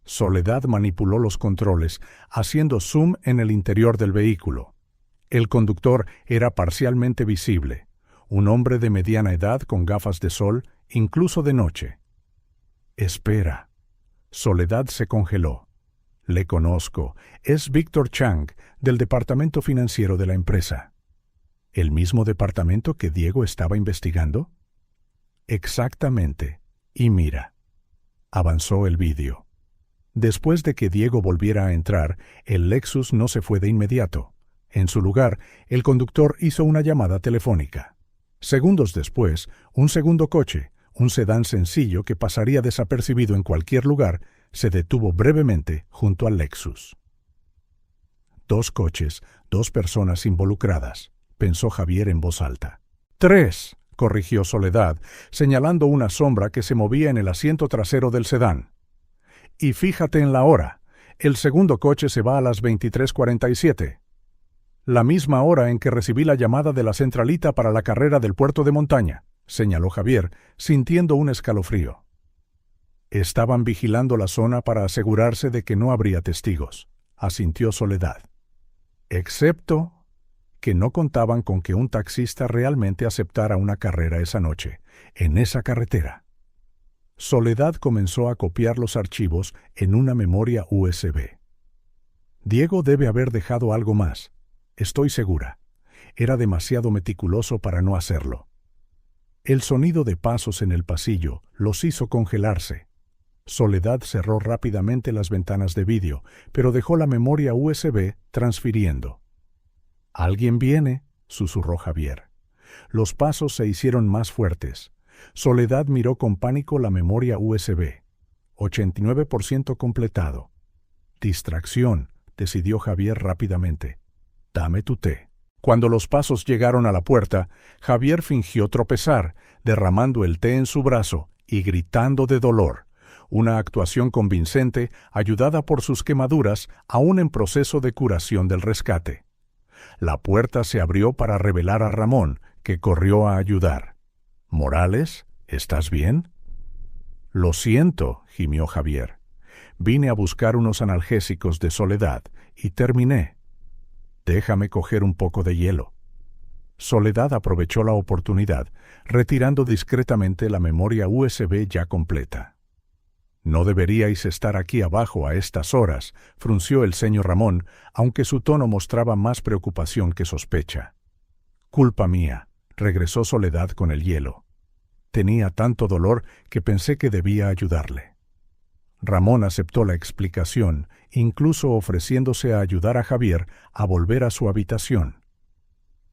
Soledad manipuló los controles, haciendo zoom en el interior del vehículo. El conductor era parcialmente visible. Un hombre de mediana edad con gafas de sol, incluso de noche. «Espera». Soledad se congeló. «Le conozco. Es Víctor Chang, del departamento financiero de la empresa». ¿El mismo departamento que Diego estaba investigando? «Exactamente. Y mira». Avanzó el vídeo. Después de que Diego volviera a entrar, el Lexus no se fue de inmediato. En su lugar, el conductor hizo una llamada telefónica. Segundos después, un segundo coche, un sedán sencillo que pasaría desapercibido en cualquier lugar, se detuvo brevemente junto al Lexus. 2 coches, 2 personas involucradas, pensó Javier en voz alta. 3, corrigió Soledad, señalando una sombra que se movía en el asiento trasero del sedán. «Y fíjate en la hora. El segundo coche se va a las 23:47. La misma hora en que recibí la llamada de la centralita para la carrera del puerto de montaña, señaló Javier, sintiendo un escalofrío. Estaban vigilando la zona para asegurarse de que no habría testigos, asintió Soledad. Excepto que no contaban con que un taxista realmente aceptara una carrera esa noche, en esa carretera. Soledad comenzó a copiar los archivos en una memoria USB. Diego debe haber dejado algo más, estoy segura. Era demasiado meticuloso para no hacerlo. El sonido de pasos en el pasillo los hizo congelarse. Soledad cerró rápidamente las ventanas de vídeo, pero dejó la memoria USB transfiriendo. «Alguien viene», susurró Javier. Los pasos se hicieron más fuertes. Soledad miró con pánico la memoria USB. 89% completado. Distracción, decidió Javier rápidamente. «Dame tu té». Cuando los pasos llegaron a la puerta, Javier fingió tropezar, derramando el té en su brazo y gritando de dolor. Una actuación convincente, ayudada por sus quemaduras, aún en proceso de curación del rescate. La puerta se abrió para revelar a Ramón, que corrió a ayudar. «Morales, ¿estás bien?» «Lo siento», gimió Javier. «Vine a buscar unos analgésicos de Soledad y terminé. Déjame coger un poco de hielo». Soledad aprovechó la oportunidad, retirando discretamente la memoria USB ya completa. «No deberíais estar aquí abajo a estas horas», frunció el ceño Ramón, aunque su tono mostraba más preocupación que sospecha. «Culpa mía», regresó Soledad con el hielo. «Tenía tanto dolor que pensé que debía ayudarle». Ramón aceptó la explicación, incluso ofreciéndose a ayudar a Javier a volver a su habitación.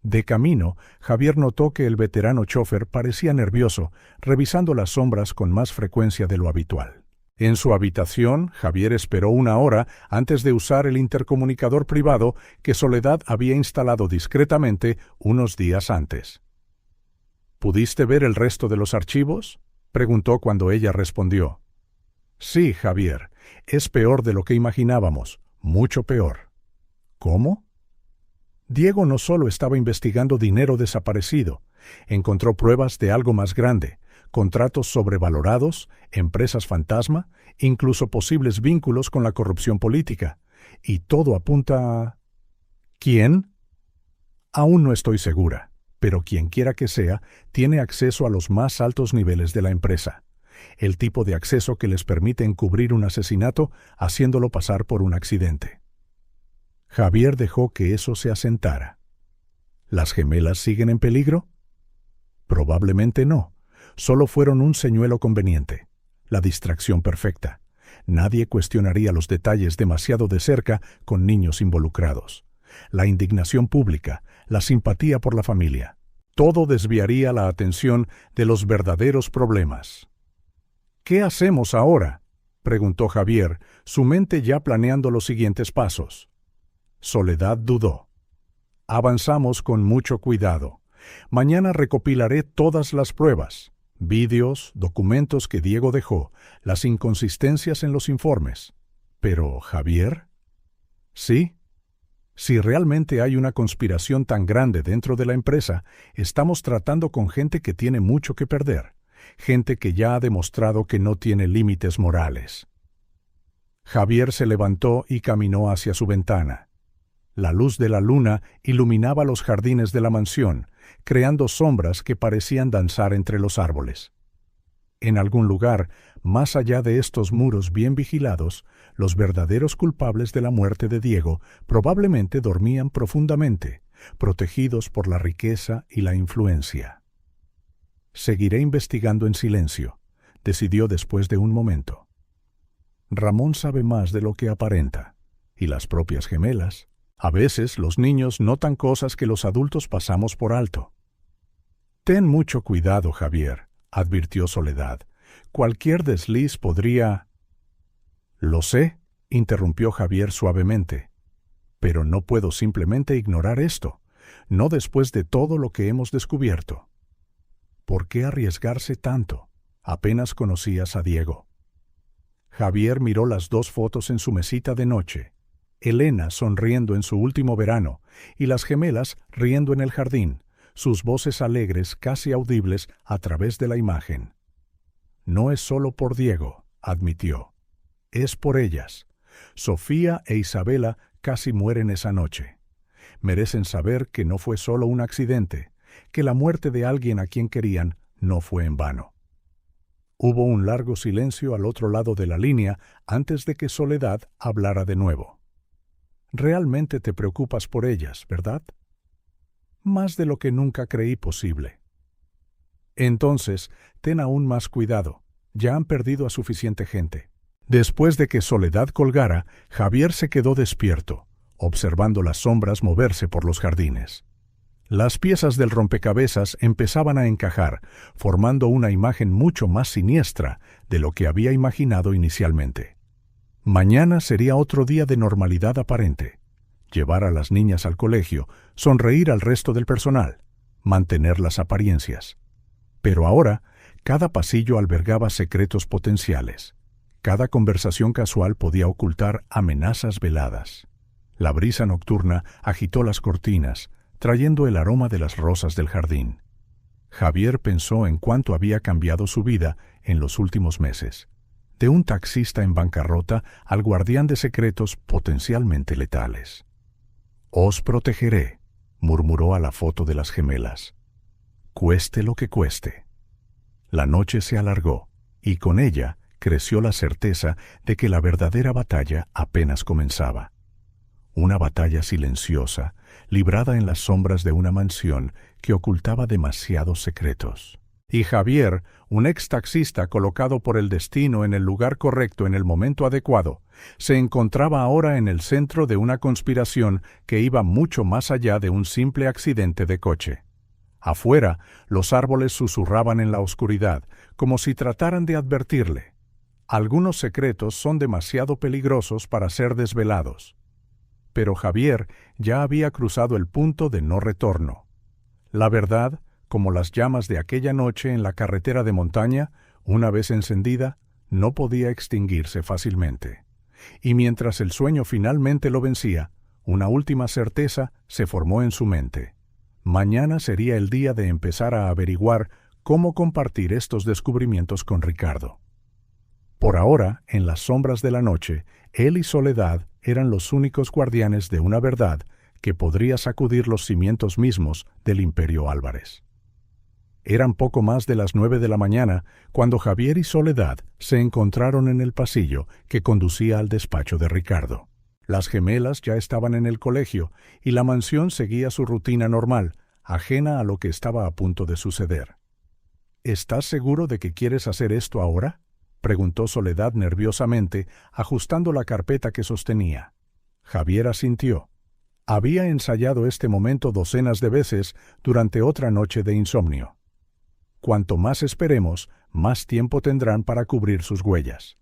De camino, Javier notó que el veterano chofer parecía nervioso, revisando las sombras con más frecuencia de lo habitual. En su habitación, Javier esperó una hora antes de usar el intercomunicador privado que Soledad había instalado discretamente unos días antes. «¿Pudiste ver el resto de los archivos?», preguntó cuando ella respondió. «Sí, Javier, es peor de lo que imaginábamos, mucho peor». «¿Cómo?». Diego no solo estaba investigando dinero desaparecido, encontró pruebas de algo más grande, contratos sobrevalorados, empresas fantasma, incluso posibles vínculos con la corrupción política. Y todo apunta a... ¿Quién? Aún no estoy segura, pero quien quiera que sea, tiene acceso a los más altos niveles de la empresa. El tipo de acceso que les permite encubrir un asesinato haciéndolo pasar por un accidente. Javier dejó que eso se asentara. ¿Las gemelas siguen en peligro? Probablemente no. Solo fueron un señuelo conveniente. La distracción perfecta. Nadie cuestionaría los detalles demasiado de cerca con niños involucrados. La indignación pública, la simpatía por la familia. Todo desviaría la atención de los verdaderos problemas. «¿Qué hacemos ahora?», preguntó Javier, su mente ya planeando los siguientes pasos. Soledad dudó. «Avanzamos con mucho cuidado. Mañana recopilaré todas las pruebas, vídeos, documentos que Diego dejó, las inconsistencias en los informes. Pero, ¿Javier? Sí. Si realmente hay una conspiración tan grande dentro de la empresa, estamos tratando con gente que tiene mucho que perder, gente que ya ha demostrado que no tiene límites morales». Javier se levantó y caminó hacia su ventana. La luz de la luna iluminaba los jardines de la mansión, creando sombras que parecían danzar entre los árboles. En algún lugar, más allá de estos muros bien vigilados, los verdaderos culpables de la muerte de Diego probablemente dormían profundamente, protegidos por la riqueza y la influencia. «Seguiré investigando en silencio», decidió después de un momento. Ramón sabe más de lo que aparenta, y las propias gemelas. A veces los niños notan cosas que los adultos pasamos por alto. «Ten mucho cuidado, Javier», advirtió Soledad. «Cualquier desliz podría...». «Lo sé», interrumpió Javier suavemente. «Pero no puedo simplemente ignorar esto, no después de todo lo que hemos descubierto». «¿Por qué arriesgarse tanto? Apenas conocías a Diego». Javier miró las 2 fotos en su mesita de noche. Elena sonriendo en su último verano, y las gemelas riendo en el jardín, sus voces alegres casi audibles a través de la imagen. No es solo por Diego, admitió. Es por ellas. Sofía e Isabela casi mueren esa noche. Merecen saber que no fue solo un accidente, que la muerte de alguien a quien querían no fue en vano. Hubo un largo silencio al otro lado de la línea antes de que Soledad hablara de nuevo. Realmente te preocupas por ellas, ¿verdad? Más de lo que nunca creí posible. Entonces, ten aún más cuidado. Ya han perdido a suficiente gente. Después de que Soledad colgara, Javier se quedó despierto, observando las sombras moverse por los jardines. Las piezas del rompecabezas empezaban a encajar, formando una imagen mucho más siniestra de lo que había imaginado inicialmente. Mañana sería otro día de normalidad aparente. Llevar a las niñas al colegio, sonreír al resto del personal, mantener las apariencias. Pero ahora, cada pasillo albergaba secretos potenciales. Cada conversación casual podía ocultar amenazas veladas. La brisa nocturna agitó las cortinas, trayendo el aroma de las rosas del jardín. Javier pensó en cuánto había cambiado su vida en los últimos meses. De un taxista en bancarrota al guardián de secretos potencialmente letales. «Os protegeré», murmuró a la foto de las gemelas. «Cueste lo que cueste». La noche se alargó, y con ella creció la certeza de que la verdadera batalla apenas comenzaba. Una batalla silenciosa, librada en las sombras de una mansión que ocultaba demasiados secretos. Y Javier, un ex taxista colocado por el destino en el lugar correcto en el momento adecuado, se encontraba ahora en el centro de una conspiración que iba mucho más allá de un simple accidente de coche. Afuera, los árboles susurraban en la oscuridad, como si trataran de advertirle. Algunos secretos son demasiado peligrosos para ser desvelados. Pero Javier ya había cruzado el punto de no retorno. La verdad, como las llamas de aquella noche en la carretera de montaña, una vez encendida, no podía extinguirse fácilmente. Y mientras el sueño finalmente lo vencía, una última certeza se formó en su mente. Mañana sería el día de empezar a averiguar cómo compartir estos descubrimientos con Ricardo. Por ahora, en las sombras de la noche, él y Soledad eran los únicos guardianes de una verdad que podría sacudir los cimientos mismos del Imperio Álvarez. Eran poco más de las 9 de la mañana cuando Javier y Soledad se encontraron en el pasillo que conducía al despacho de Ricardo. Las gemelas ya estaban en el colegio y la mansión seguía su rutina normal, ajena a lo que estaba a punto de suceder. «¿Estás seguro de que quieres hacer esto ahora?», preguntó Soledad nerviosamente, ajustando la carpeta que sostenía. Javier asintió. Había ensayado este momento docenas de veces durante otra noche de insomnio. Cuanto más esperemos, más tiempo tendrán para cubrir sus huellas.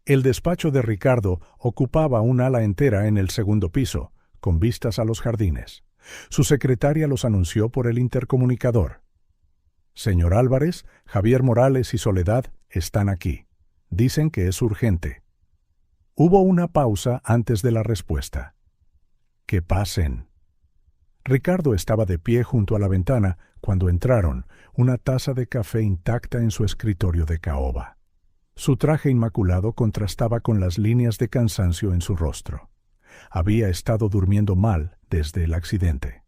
El despacho de Ricardo ocupaba un ala entera en el segundo piso, con vistas a los jardines. Su secretaria los anunció por el intercomunicador. «Señor Álvarez, Javier Morales y Soledad están aquí. Dicen que es urgente». Hubo una pausa antes de la respuesta. «Que pasen». Ricardo estaba de pie junto a la ventana cuando entraron, una taza de café intacta en su escritorio de caoba. Su traje inmaculado contrastaba con las líneas de cansancio en su rostro. Había estado durmiendo mal desde el accidente.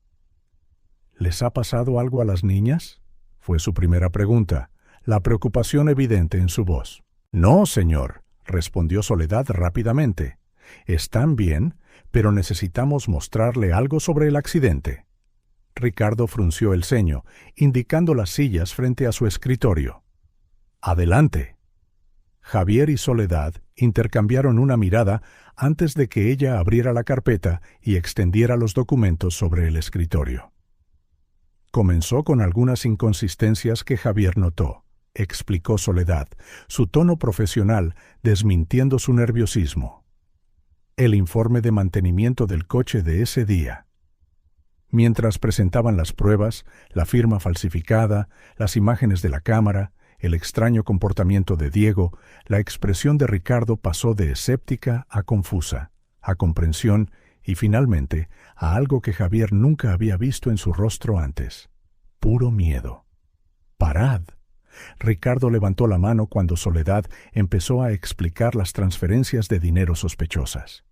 «¿Les ha pasado algo a las niñas?», fue su primera pregunta, la preocupación evidente en su voz. «No, señor», respondió Soledad rápidamente. «Están bien, pero necesitamos mostrarle algo sobre el accidente». Ricardo frunció el ceño, indicando las sillas frente a su escritorio. «Adelante». Javier y Soledad intercambiaron una mirada antes de que ella abriera la carpeta y extendiera los documentos sobre el escritorio. Comenzó con algunas inconsistencias que Javier notó, explicó Soledad, su tono profesional desmintiendo su nerviosismo. El informe de mantenimiento del coche de ese día. Mientras presentaban las pruebas, la firma falsificada, las imágenes de la cámara, el extraño comportamiento de Diego, la expresión de Ricardo pasó de escéptica a confusa, a comprensión y finalmente a algo que Javier nunca había visto en su rostro antes: puro miedo. ¡Parad! Ricardo levantó la mano cuando Soledad empezó a explicar las transferencias de dinero sospechosas.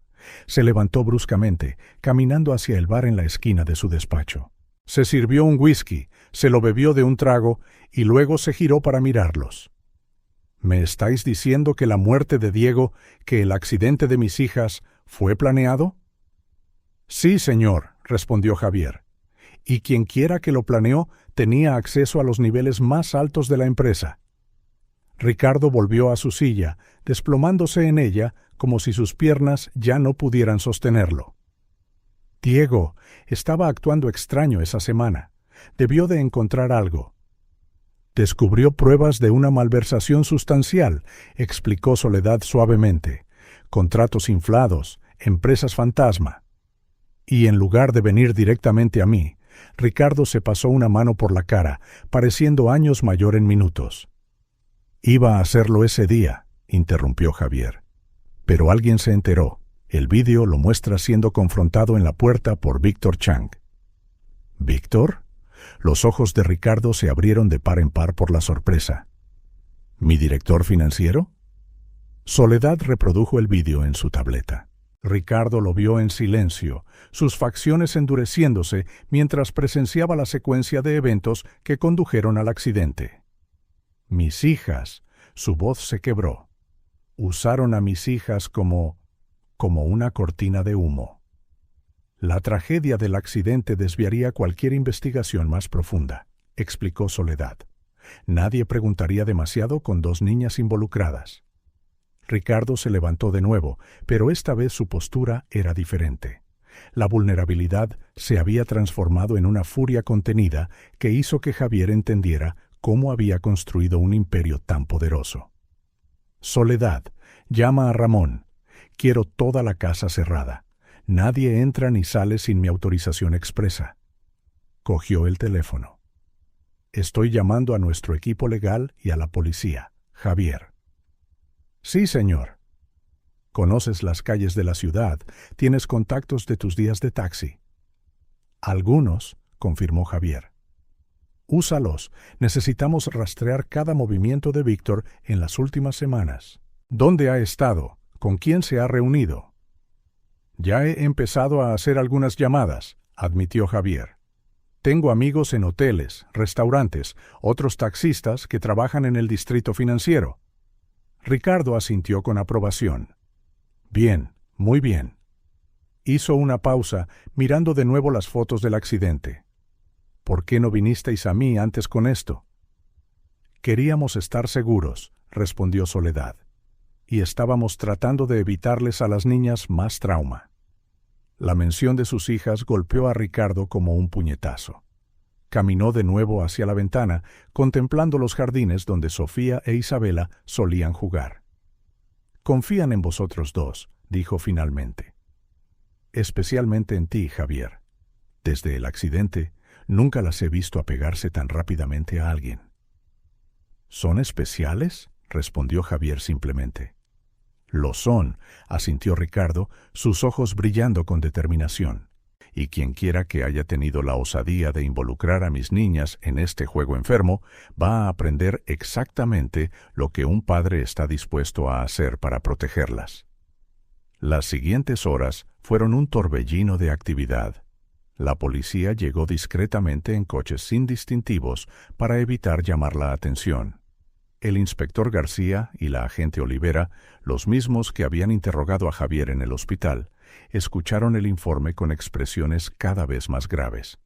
Se levantó bruscamente, caminando hacia el bar en la esquina de su despacho. Se sirvió un whisky, se lo bebió de un trago y luego se giró para mirarlos. ¿Me estáis diciendo que la muerte de Diego, que el accidente de mis hijas, fue planeado? Sí, señor, respondió Javier. Y quienquiera que lo planeó tenía acceso a los niveles más altos de la empresa. Ricardo volvió a su silla, desplomándose en ella como si sus piernas ya no pudieran sostenerlo. Diego estaba actuando extraño esa semana. Debió de encontrar algo. Descubrió pruebas de una malversación sustancial, explicó Soledad suavemente. Contratos inflados, empresas fantasma. Y en lugar de venir directamente a mí, Ricardo se pasó una mano por la cara, pareciendo años mayor en minutos. Iba a hacerlo ese día, interrumpió Javier. Pero alguien se enteró. El vídeo lo muestra siendo confrontado en la puerta por Víctor Chang. ¿Víctor? Los ojos de Ricardo se abrieron de par en par por la sorpresa. ¿Mi director financiero? Soledad reprodujo el vídeo en su tableta. Ricardo lo vio en silencio, sus facciones endureciéndose mientras presenciaba la secuencia de eventos que condujeron al accidente. Mis hijas, su voz se quebró. Usaron a mis hijas como una cortina de humo. La tragedia del accidente desviaría cualquier investigación más profunda, explicó Soledad. Nadie preguntaría demasiado con dos niñas involucradas. Ricardo se levantó de nuevo, pero esta vez su postura era diferente. La vulnerabilidad se había transformado en una furia contenida que hizo que Javier entendiera cómo había construido un imperio tan poderoso. Soledad, llama a Ramón. Quiero toda la casa cerrada. Nadie entra ni sale sin mi autorización expresa. Cogió el teléfono. Estoy llamando a nuestro equipo legal y a la policía. Javier. Sí, señor. Conoces las calles de la ciudad, tienes contactos de tus días de taxi. Algunos, confirmó Javier. Úsalos, necesitamos rastrear cada movimiento de Víctor en las últimas semanas. ¿Dónde ha estado? ¿Con quién se ha reunido? Ya he empezado a hacer algunas llamadas, admitió Javier. Tengo amigos en hoteles, restaurantes, otros taxistas que trabajan en el distrito financiero. Ricardo asintió con aprobación. Bien, muy bien. Hizo una pausa, mirando de nuevo las fotos del accidente. ¿Por qué no vinisteis a mí antes con esto? Queríamos estar seguros, respondió Soledad, y estábamos tratando de evitarles a las niñas más trauma. La mención de sus hijas golpeó a Ricardo como un puñetazo. Caminó de nuevo hacia la ventana, contemplando los jardines donde Sofía e Isabela solían jugar. Confían en vosotros dos, dijo finalmente. Especialmente en ti, Javier. Desde el accidente, nunca las he visto apegarse tan rápidamente a alguien. ¿Son especiales?, respondió Javier simplemente. Lo son, asintió Ricardo, sus ojos brillando con determinación. Y quienquiera que haya tenido la osadía de involucrar a mis niñas en este juego enfermo va a aprender exactamente lo que un padre está dispuesto a hacer para protegerlas. Las siguientes horas fueron un torbellino de actividad. La policía llegó discretamente en coches sin distintivos para evitar llamar la atención. El inspector García y la agente Olivera, los mismos que habían interrogado a Javier en el hospital, escucharon el informe con expresiones cada vez más graves.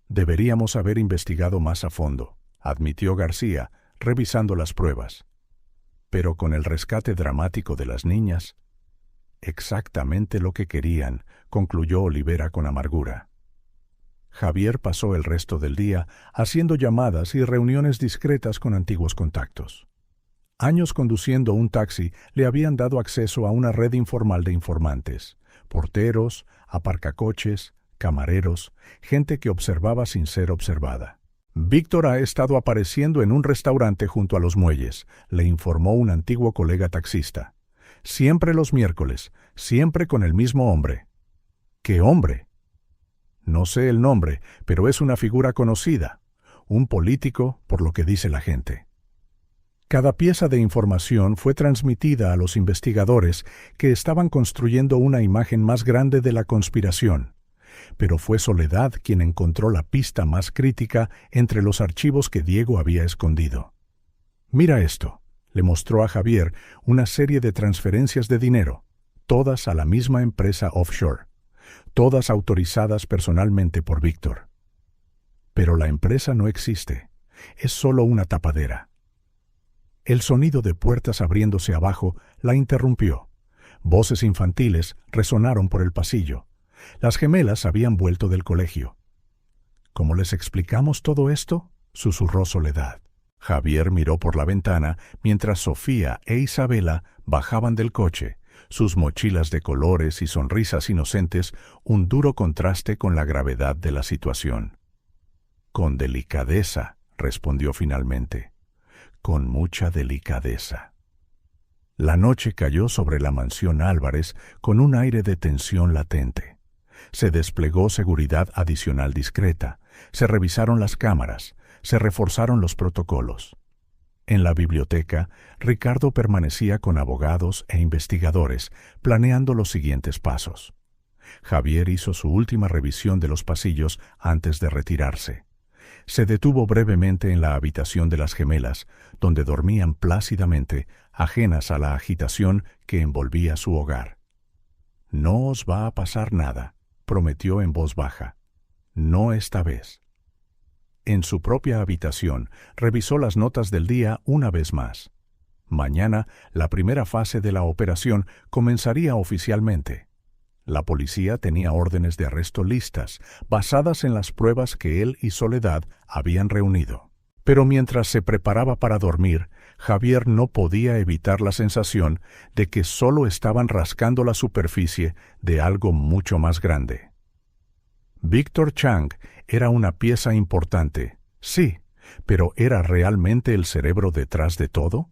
Deberíamos haber investigado más a fondo, admitió García, revisando las pruebas. Pero con el rescate dramático de las niñas, exactamente lo que querían, concluyó Olivera con amargura. Javier pasó el resto del día haciendo llamadas y reuniones discretas con antiguos contactos. Años conduciendo un taxi le habían dado acceso a una red informal de informantes, porteros, aparcacoches, camareros, gente que observaba sin ser observada. Víctor ha estado apareciendo en un restaurante junto a los muelles, le informó un antiguo colega taxista. Siempre los miércoles, siempre con el mismo hombre. ¿Qué hombre? No sé el nombre, pero es una figura conocida. Un político, por lo que dice la gente. Cada pieza de información fue transmitida a los investigadores que estaban construyendo una imagen más grande de la conspiración. Pero fue Soledad quien encontró la pista más crítica entre los archivos que Diego había escondido. «Mira esto», le mostró a Javier una serie de transferencias de dinero, todas a la misma empresa offshore, todas autorizadas personalmente por Víctor. Pero la empresa no existe, es solo una tapadera. El sonido de puertas abriéndose abajo la interrumpió. Voces infantiles resonaron por el pasillo. Las gemelas habían vuelto del colegio. «¿Cómo les explicamos todo esto?», susurró Soledad. Javier miró por la ventana mientras Sofía e Isabela bajaban del coche, sus mochilas de colores y sonrisas inocentes, un duro contraste con la gravedad de la situación. «Con delicadeza», respondió finalmente. «Con mucha delicadeza». La noche cayó sobre la mansión Álvarez con un aire de tensión latente. Se desplegó seguridad adicional discreta, se revisaron las cámaras, se reforzaron los protocolos. En la biblioteca, Ricardo permanecía con abogados e investigadores, planeando los siguientes pasos. Javier hizo su última revisión de los pasillos antes de retirarse. Se detuvo brevemente en la habitación de las gemelas, donde dormían plácidamente, ajenas a la agitación que envolvía su hogar. «No os va a pasar nada», prometió en voz baja. «No esta vez». En su propia habitación, revisó las notas del día una vez más. Mañana, la primera fase de la operación comenzaría oficialmente. La policía tenía órdenes de arresto listas, basadas en las pruebas que él y Soledad habían reunido. Pero mientras se preparaba para dormir, Javier no podía evitar la sensación de que solo estaban rascando la superficie de algo mucho más grande. Víctor Chang era una pieza importante, sí, pero ¿era realmente el cerebro detrás de todo?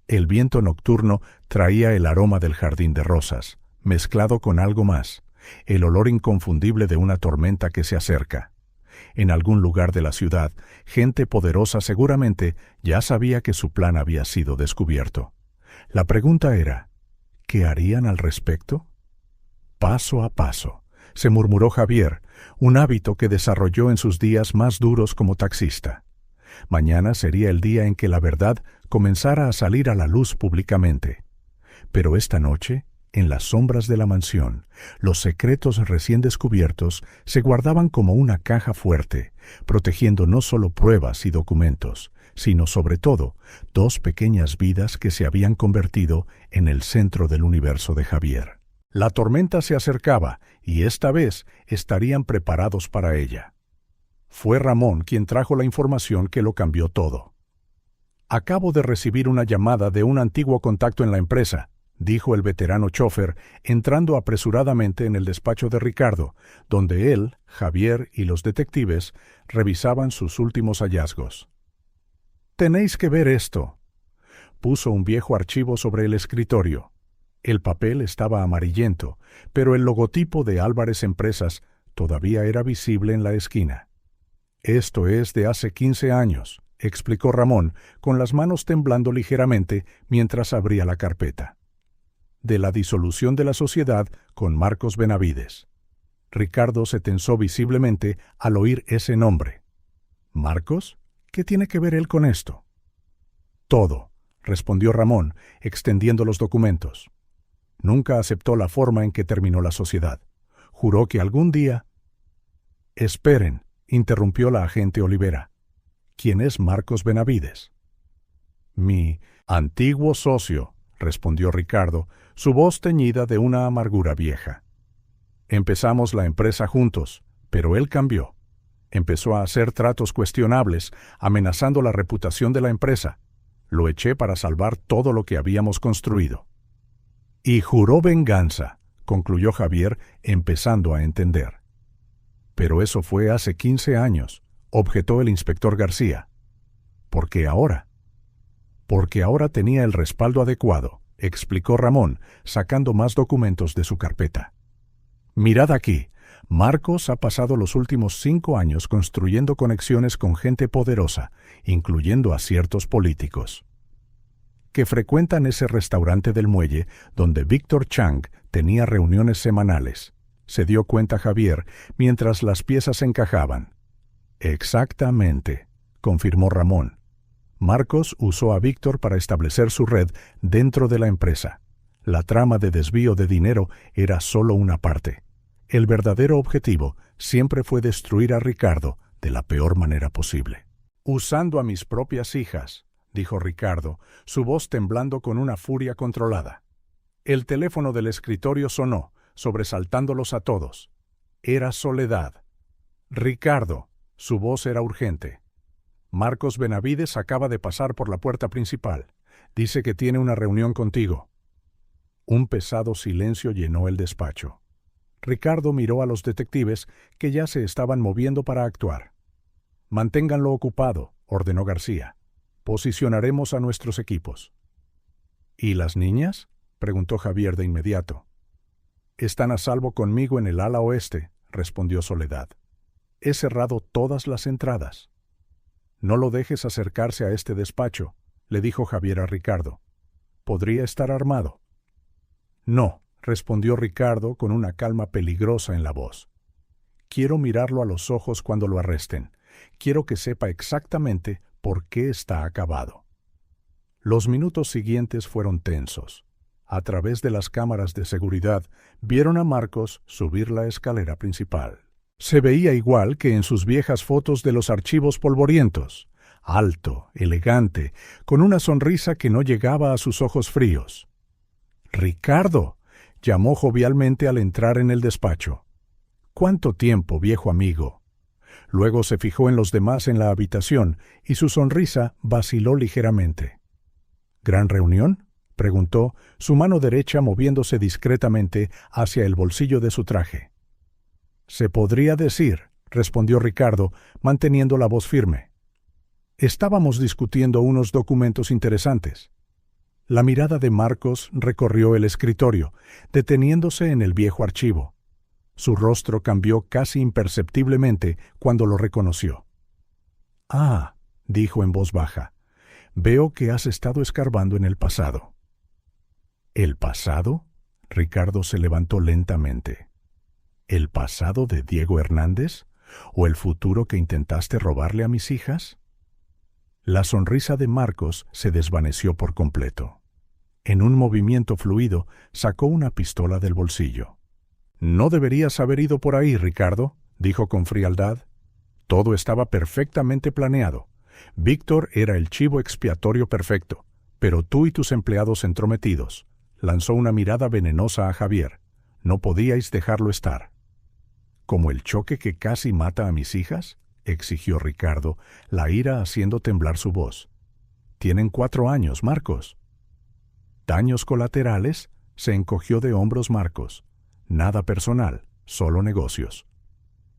El viento nocturno traía el aroma del jardín de rosas, mezclado con algo más, el olor inconfundible de una tormenta que se acerca. En algún lugar de la ciudad, gente poderosa seguramente ya sabía que su plan había sido descubierto. La pregunta era, ¿qué harían al respecto? Paso a paso, se murmuró Javier, un hábito que desarrolló en sus días más duros como taxista. Mañana sería el día en que la verdad comenzara a salir a la luz públicamente. Pero esta noche, en las sombras de la mansión, los secretos recién descubiertos se guardaban como una caja fuerte, protegiendo no solo pruebas y documentos, sino sobre todo dos pequeñas vidas que se habían convertido en el centro del universo de Javier. La tormenta se acercaba y esta vez estarían preparados para ella. Fue Ramón quien trajo la información que lo cambió todo. «Acabo de recibir una llamada de un antiguo contacto en la empresa», dijo el veterano chofer, entrando apresuradamente en el despacho de Ricardo, donde él, Javier y los detectives revisaban sus últimos hallazgos. «Tenéis que ver esto». Puso un viejo archivo sobre el escritorio. El papel estaba amarillento, pero el logotipo de Álvarez Empresas todavía era visible en la esquina. «Esto es de hace 15 años», explicó Ramón, con las manos temblando ligeramente mientras abría la carpeta. «De la disolución de la sociedad con Marcos Benavides». Ricardo se tensó visiblemente al oír ese nombre. «¿Marcos? ¿Qué tiene que ver él con esto?» «Todo», respondió Ramón, extendiendo los documentos. Nunca aceptó la forma en que terminó la sociedad. Juró que algún día... «Esperen», interrumpió la agente Olivera. «¿Quién es Marcos Benavides?» «Mi antiguo socio», respondió Ricardo, su voz teñida de una amargura vieja. «Empezamos la empresa juntos, pero él cambió. Empezó a hacer tratos cuestionables, amenazando la reputación de la empresa. Lo eché para salvar todo lo que habíamos construido». «Y juró venganza», concluyó Javier, empezando a entender. «Pero eso fue hace 15 años», objetó el inspector García. «¿Por qué ahora?» «Porque ahora tenía el respaldo adecuado», explicó Ramón, sacando más documentos de su carpeta. Mirad aquí. Marcos ha pasado los últimos 5 años construyendo conexiones con gente poderosa, incluyendo a ciertos políticos, que frecuentan ese restaurante del muelle donde Víctor Chang tenía reuniones semanales. Se dio cuenta Javier mientras las piezas encajaban. Exactamente, confirmó Ramón. Marcos usó a Víctor para establecer su red dentro de la empresa. La trama de desvío de dinero era solo una parte. El verdadero objetivo siempre fue destruir a Ricardo de la peor manera posible. Usando a mis propias hijas, dijo Ricardo, su voz temblando con una furia controlada. El teléfono del escritorio sonó, sobresaltándolos a todos. Era Soledad. Ricardo, su voz era urgente. Marcos Benavides acaba de pasar por la puerta principal. Dice que tiene una reunión contigo. Un pesado silencio llenó el despacho. Ricardo miró a los detectives que ya se estaban moviendo para actuar. Manténganlo ocupado, ordenó García. Posicionaremos a nuestros equipos. ¿Y las niñas?, preguntó Javier de inmediato. Están a salvo conmigo en el ala oeste, respondió Soledad. He cerrado todas las entradas. No lo dejes acercarse a este despacho, le dijo Javier a Ricardo. Podría estar armado. No, respondió Ricardo con una calma peligrosa en la voz. Quiero mirarlo a los ojos cuando lo arresten. Quiero que sepa exactamente por qué está acabado. Los minutos siguientes fueron tensos. A través de las cámaras de seguridad, vieron a Marcos subir la escalera principal. Se veía igual que en sus viejas fotos de los archivos polvorientos. Alto, elegante, con una sonrisa que no llegaba a sus ojos fríos. «¡Ricardo!», llamó jovialmente al entrar en el despacho. «¿Cuánto tiempo, viejo amigo?». Luego se fijó en los demás en la habitación y su sonrisa vaciló ligeramente. «¿Gran reunión?», preguntó, su mano derecha moviéndose discretamente hacia el bolsillo de su traje. «Se podría decir», respondió Ricardo, manteniendo la voz firme. «Estábamos discutiendo unos documentos interesantes». La mirada de Marcos recorrió el escritorio, deteniéndose en el viejo archivo. Su rostro cambió casi imperceptiblemente cuando lo reconoció. «Ah», dijo en voz baja, «veo que has estado escarbando en el pasado». «¿El pasado?», Ricardo se levantó lentamente. «¿El pasado de Diego Hernández? ¿O el futuro que intentaste robarle a mis hijas?». La sonrisa de Marcos se desvaneció por completo. En un movimiento fluido, sacó una pistola del bolsillo. «No deberías haber ido por ahí, Ricardo», dijo con frialdad. Todo estaba perfectamente planeado. Víctor era el chivo expiatorio perfecto, pero tú y tus empleados entrometidos. Lanzó una mirada venenosa a Javier. No podíais dejarlo estar. «¿Como el choque que casi mata a mis hijas?», exigió Ricardo, la ira haciendo temblar su voz. «Tienen 4 años, Marcos». «¿Daños colaterales?», se encogió de hombros Marcos. «Nada personal, solo negocios».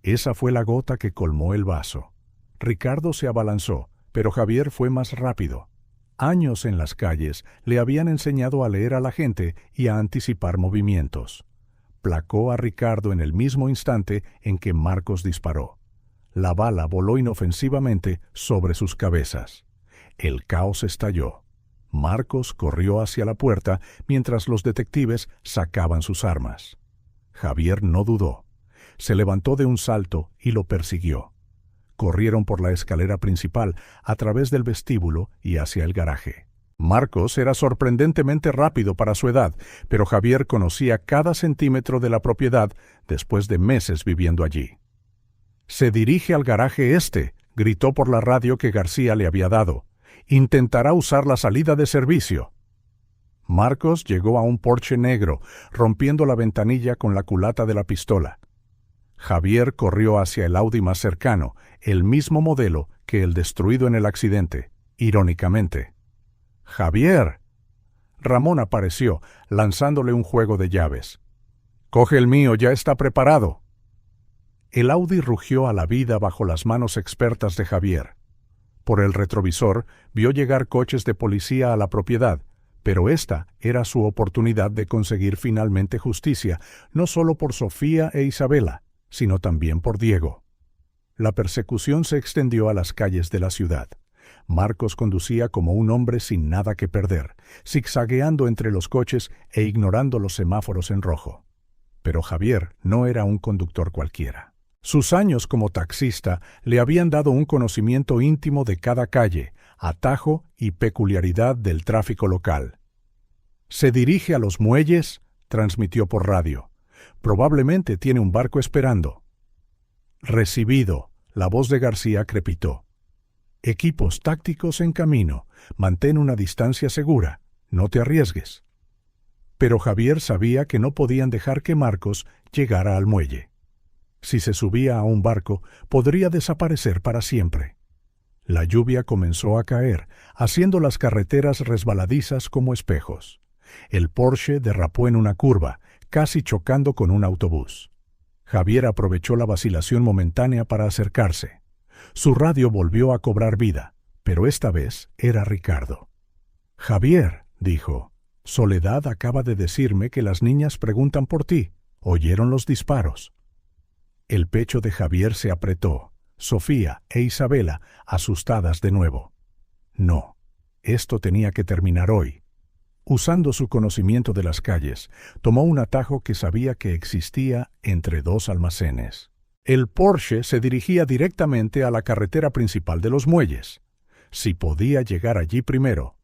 Esa fue la gota que colmó el vaso. Ricardo se abalanzó, pero Javier fue más rápido. Años en las calles le habían enseñado a leer a la gente y a anticipar movimientos. Placó a Ricardo en el mismo instante en que Marcos disparó. La bala voló inofensivamente sobre sus cabezas. El caos estalló. Marcos corrió hacia la puerta mientras los detectives sacaban sus armas. Javier no dudó. Se levantó de un salto y lo persiguió. Corrieron por la escalera principal, a través del vestíbulo y hacia el garaje. Marcos era sorprendentemente rápido para su edad, pero Javier conocía cada centímetro de la propiedad después de meses viviendo allí. «Se dirige al garaje este», gritó por la radio que García le había dado. «Intentará usar la salida de servicio». Marcos llegó a un Porsche negro, rompiendo la ventanilla con la culata de la pistola. Javier corrió hacia el Audi más cercano, el mismo modelo que el destruido en el accidente, irónicamente. «¡Javier!». Ramón apareció, lanzándole un juego de llaves. «Coge el mío, ya está preparado». El Audi rugió a la vida bajo las manos expertas de Javier. Por el retrovisor vio llegar coches de policía a la propiedad, Pero esta era su oportunidad de conseguir finalmente justicia, no solo por Sofía e Isabela, sino también por Diego. La persecución se extendió a las calles de la ciudad. Marcos conducía como un hombre sin nada que perder, zigzagueando entre los coches e ignorando los semáforos en rojo. Pero Javier no era un conductor cualquiera. Sus años como taxista le habían dado un conocimiento íntimo de cada calle, atajo y peculiaridad del tráfico local. «Se dirige a los muelles», transmitió por radio. «Probablemente tiene un barco esperando». «Recibido», la voz de García crepitó. «Equipos tácticos en camino. Mantén una distancia segura. No te arriesgues». Pero Javier sabía que no podían dejar que Marcos llegara al muelle. Si se subía a un barco, podría desaparecer para siempre. La lluvia comenzó a caer, haciendo las carreteras resbaladizas como espejos. El Porsche derrapó en una curva, casi chocando con un autobús. Javier aprovechó la vacilación momentánea para acercarse. Su radio volvió a cobrar vida, pero esta vez era Ricardo. «Javier», dijo, «Soledad acaba de decirme que las niñas preguntan por ti. ¿Oyeron los disparos?» El pecho de Javier se apretó. Sofía e Isabela, asustadas de nuevo. No, esto tenía que terminar hoy. Usando su conocimiento de las calles, tomó un atajo que sabía que existía entre dos almacenes. El Porsche se dirigía directamente a la carretera principal de los muelles. Si podía llegar allí primero.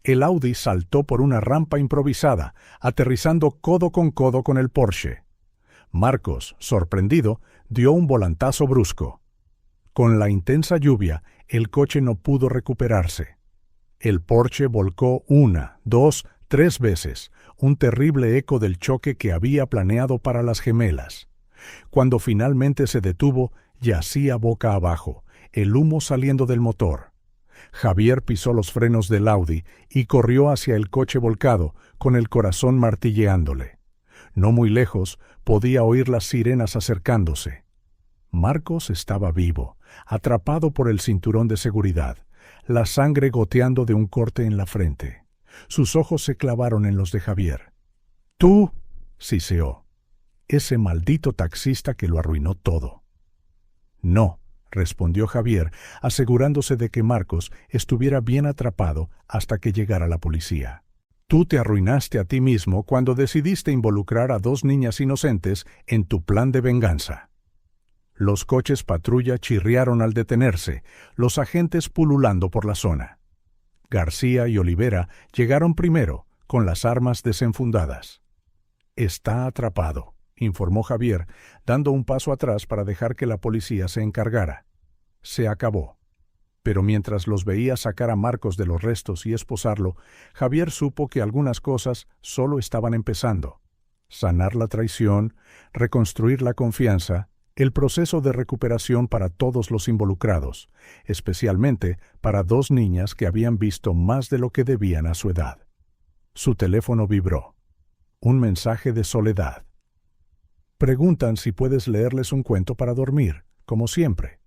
El Audi saltó por una rampa improvisada, aterrizando codo con el Porsche. Marcos, sorprendido, dio un volantazo brusco. Con la intensa lluvia, el coche no pudo recuperarse. El Porsche volcó 1, 2, 3 veces, un terrible eco del choque que había planeado para las gemelas. Cuando finalmente se detuvo, yacía boca abajo, el humo saliendo del motor. Javier pisó los frenos del Audi y corrió hacia el coche volcado, con el corazón martilleándole. No muy lejos, podía oír las sirenas acercándose. Marcos estaba vivo, atrapado por el cinturón de seguridad, la sangre goteando de un corte en la frente. Sus ojos se clavaron en los de Javier. «Tú», siseó, «ese maldito taxista que lo arruinó todo». «No», respondió Javier, asegurándose de que Marcos estuviera bien atrapado hasta que llegara la policía. «Tú te arruinaste a ti mismo cuando decidiste involucrar a 2 niñas inocentes en tu plan de venganza». Los coches patrulla chirriaron al detenerse, los agentes pululando por la zona. García y Olivera llegaron primero, con las armas desenfundadas. «Está atrapado», informó Javier, dando un paso atrás para dejar que la policía se encargara. Se acabó. Pero mientras los veía sacar a Marcos de los restos y esposarlo, Javier supo que algunas cosas solo estaban empezando. Sanar la traición, reconstruir la confianza, el proceso de recuperación para todos los involucrados, especialmente para 2 niñas que habían visto más de lo que debían a su edad. Su teléfono vibró. Un mensaje de Soledad. «Preguntan si puedes leerles un cuento para dormir, como siempre».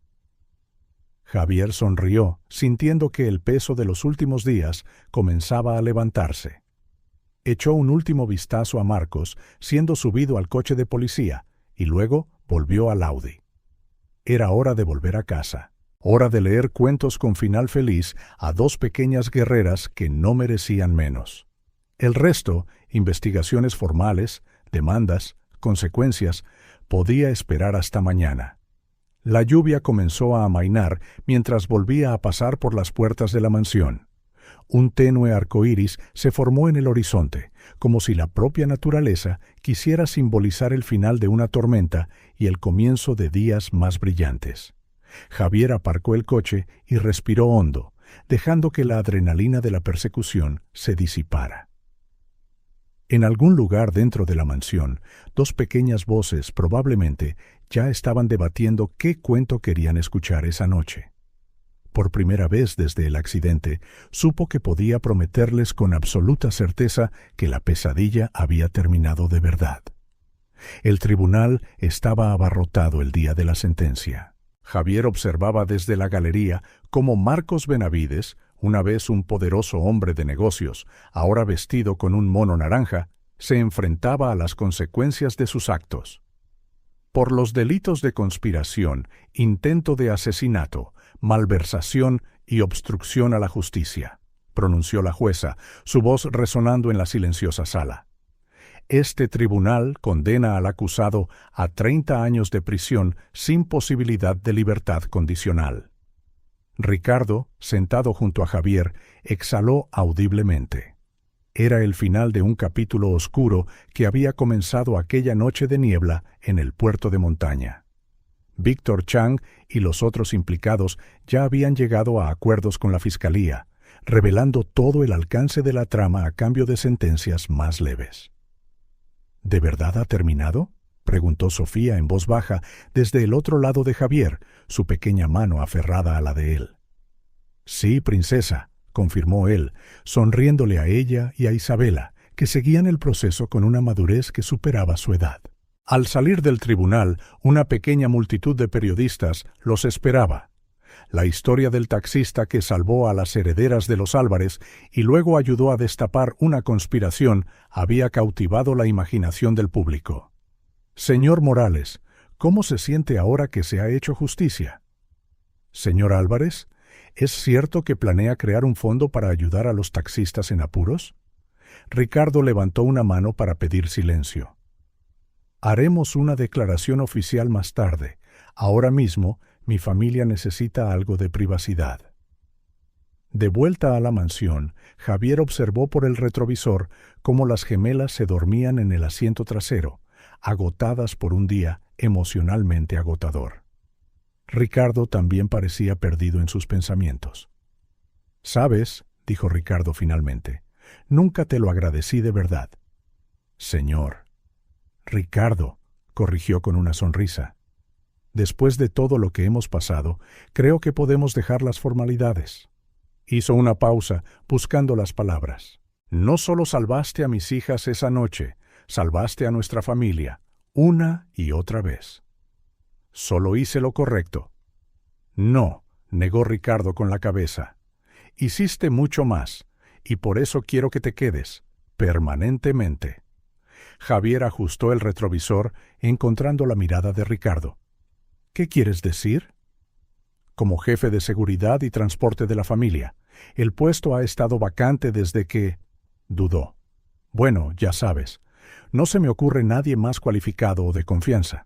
Javier sonrió, sintiendo que el peso de los últimos días comenzaba a levantarse. Echó un último vistazo a Marcos, siendo subido al coche de policía, y luego volvió al Audi. Era hora de volver a casa, hora de leer cuentos con final feliz a 2 pequeñas guerreras que no merecían menos. El resto, investigaciones formales, demandas, consecuencias, podía esperar hasta mañana. La lluvia comenzó a amainar mientras volvía a pasar por las puertas de la mansión. Un tenue arco iris se formó en el horizonte, como si la propia naturaleza quisiera simbolizar el final de una tormenta y el comienzo de días más brillantes. Javier aparcó el coche y respiró hondo, dejando que la adrenalina de la persecución se disipara. En algún lugar dentro de la mansión, 2 pequeñas voces probablemente ya estaban debatiendo qué cuento querían escuchar esa noche. Por primera vez desde el accidente, supo que podía prometerles con absoluta certeza que la pesadilla había terminado de verdad. El tribunal estaba abarrotado el día de la sentencia. Javier observaba desde la galería cómo Marcos Benavides, Una vez un poderoso hombre de negocios, ahora vestido con un mono naranja, se enfrentaba a las consecuencias de sus actos. Por los delitos de conspiración, intento de asesinato, malversación y obstrucción a la justicia, pronunció la jueza, su voz resonando en la silenciosa sala. Este tribunal condena al acusado a 30 años de prisión sin posibilidad de libertad condicional. Ricardo, sentado junto a Javier, exhaló audiblemente. Era el final de un capítulo oscuro que había comenzado aquella noche de niebla en el puerto de montaña. Víctor Chang y los otros implicados ya habían llegado a acuerdos con la fiscalía, revelando todo el alcance de la trama a cambio de sentencias más leves. ¿De verdad ha terminado?, preguntó Sofía en voz baja desde el otro lado de Javier, su pequeña mano aferrada a la de él. Sí, princesa, confirmó él, sonriéndole a ella y a Isabela, que seguían el proceso con una madurez que superaba su edad. Al salir del tribunal, una pequeña multitud de periodistas los esperaba. La historia del taxista que salvó a las herederas de los Álvarez y luego ayudó a destapar una conspiración había cautivado la imaginación del público. Señor Morales, ¿cómo se siente ahora que se ha hecho justicia? Señor Álvarez, ¿es cierto que planea crear un fondo para ayudar a los taxistas en apuros? Ricardo levantó una mano para pedir silencio. Haremos una declaración oficial más tarde. Ahora mismo, mi familia necesita algo de privacidad. De vuelta a la mansión, Javier observó por el retrovisor cómo las gemelas se dormían en el asiento trasero, agotadas por un día emocionalmente agotador. Ricardo también parecía perdido en sus pensamientos. «¿Sabes?», dijo Ricardo finalmente, «nunca te lo agradecí de verdad». «Señor». «Ricardo», corrigió con una sonrisa. «Después de todo lo que hemos pasado, creo que podemos dejar las formalidades». Hizo una pausa, buscando las palabras. «No solo salvaste a mis hijas esa noche, salvaste a nuestra familia, una y otra vez». «Solo hice lo correcto». «No», negó Ricardo con la cabeza. «Hiciste mucho más, y por eso quiero que te quedes, permanentemente». Javier ajustó el retrovisor, encontrando la mirada de Ricardo. «¿Qué quieres decir?» «Como jefe de seguridad y transporte de la familia. El puesto ha estado vacante desde que...» Dudó. «Bueno, ya sabes, no se me ocurre nadie más cualificado o de confianza».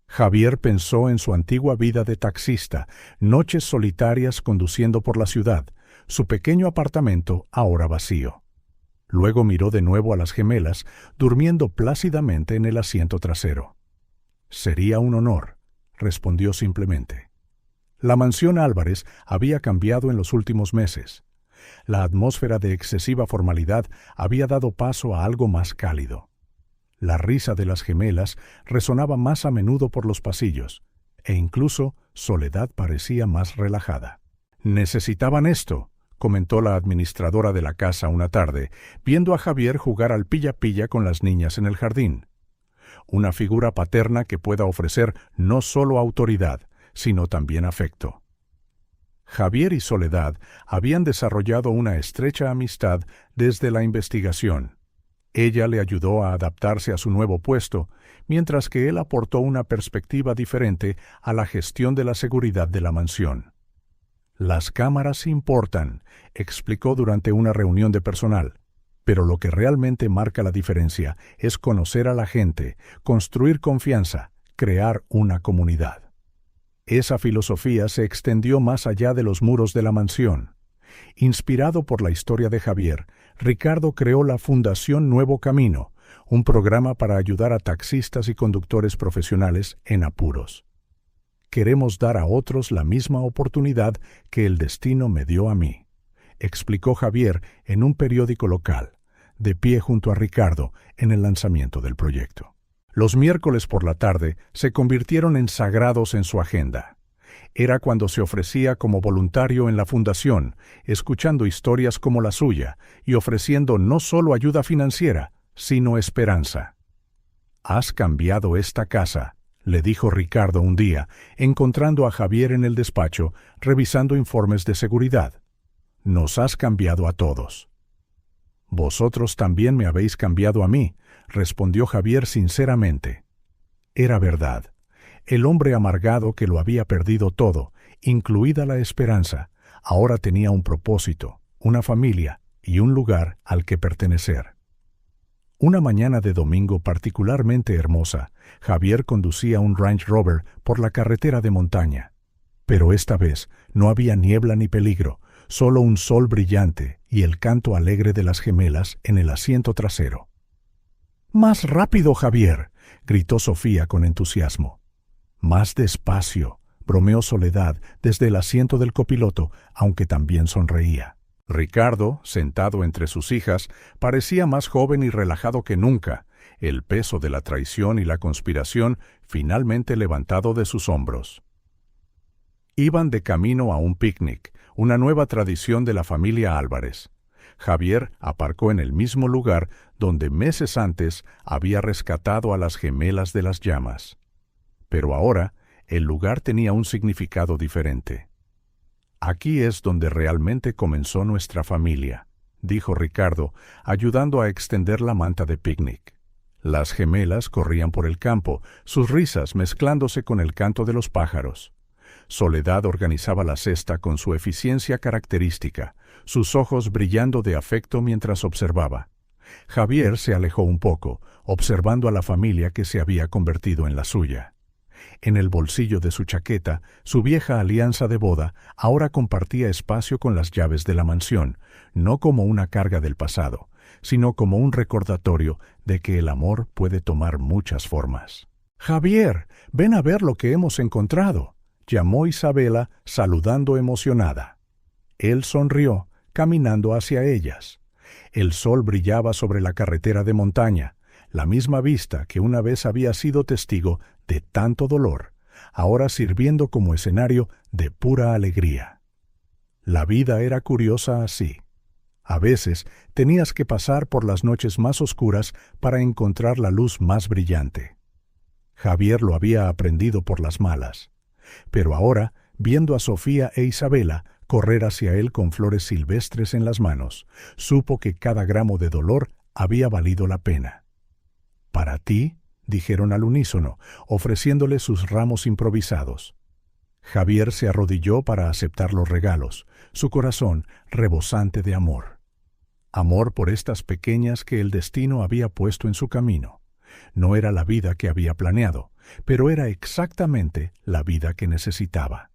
Javier pensó en su antigua vida de taxista, noches solitarias conduciendo por la ciudad, su pequeño apartamento ahora vacío. Luego miró de nuevo a las gemelas, durmiendo plácidamente en el asiento trasero. «Sería un honor», respondió simplemente. La mansión Álvarez había cambiado en los últimos meses. La atmósfera de excesiva formalidad había dado paso a algo más cálido. La risa de las gemelas resonaba más a menudo por los pasillos, e incluso Soledad parecía más relajada. «Necesitaban esto», comentó la administradora de la casa una tarde, viendo a Javier jugar al pilla-pilla con las niñas en el jardín. Una figura paterna que pueda ofrecer no solo autoridad, sino también afecto. Javier y Soledad habían desarrollado una estrecha amistad desde la investigación. Ella le ayudó a adaptarse a su nuevo puesto, mientras que él aportó una perspectiva diferente a la gestión de la seguridad de la mansión. «Las cámaras importan», explicó durante una reunión de personal, «pero lo que realmente marca la diferencia es conocer a la gente, construir confianza, crear una comunidad». Esa filosofía se extendió más allá de los muros de la mansión. Inspirado por la historia de Javier, Ricardo creó la Fundación Nuevo Camino, un programa para ayudar a taxistas y conductores profesionales en apuros. «Queremos dar a otros la misma oportunidad que el destino me dio a mí», explicó Javier en un periódico local, de pie junto a Ricardo en el lanzamiento del proyecto. Los miércoles por la tarde se convirtieron en sagrados en su agenda. Era cuando se ofrecía como voluntario en la fundación, escuchando historias como la suya y ofreciendo no solo ayuda financiera, sino esperanza. «Has cambiado esta casa», le dijo Ricardo un día, encontrando a Javier en el despacho, revisando informes de seguridad. Nos has cambiado a todos. Vosotros también me habéis cambiado a mí, respondió Javier sinceramente. Era verdad. El hombre amargado que lo había perdido todo, incluida la esperanza, ahora tenía un propósito, una familia y un lugar al que pertenecer. Una mañana de domingo particularmente hermosa, Javier conducía un Range Rover por la carretera de montaña. Pero esta vez no había niebla ni peligro, solo un sol brillante y el canto alegre de las gemelas en el asiento trasero. «¡Más rápido, Javier!», gritó Sofía con entusiasmo. «Más despacio», bromeó Soledad desde el asiento del copiloto, aunque también sonreía. Ricardo, sentado entre sus hijas, parecía más joven y relajado que nunca, el peso de la traición y la conspiración finalmente levantado de sus hombros. Iban de camino a un picnic, una nueva tradición de la familia Álvarez. Javier aparcó en el mismo lugar donde meses antes había rescatado a las gemelas de las llamas. Pero ahora el lugar tenía un significado diferente. «Aquí es donde realmente comenzó nuestra familia», dijo Ricardo, ayudando a extender la manta de picnic. Las gemelas corrían por el campo, sus risas mezclándose con el canto de los pájaros. Soledad organizaba la cesta con su eficiencia característica, sus ojos brillando de afecto mientras observaba. Javier se alejó un poco, observando a la familia que se había convertido en la suya. En el bolsillo de su chaqueta, su vieja alianza de boda ahora compartía espacio con las llaves de la mansión, no como una carga del pasado, sino como un recordatorio de que el amor puede tomar muchas formas. «Javier, ven a ver lo que hemos encontrado», llamó Isabela, saludando emocionada. Él sonrió, caminando hacia ellas. El sol brillaba sobre la carretera de montaña, la misma vista que una vez había sido testigo de tanto dolor, ahora sirviendo como escenario de pura alegría. La vida era curiosa así. A veces tenías que pasar por las noches más oscuras para encontrar la luz más brillante. Javier lo había aprendido por las malas. Pero ahora, viendo a Sofía e Isabela correr hacia él con flores silvestres en las manos, supo que cada gramo de dolor había valido la pena. «¿Para ti?», dijeron al unísono, ofreciéndole sus ramos improvisados. Javier se arrodilló para aceptar los regalos, su corazón rebosante de amor. Amor por estas pequeñas que el destino había puesto en su camino. No era la vida que había planeado, pero era exactamente la vida que necesitaba.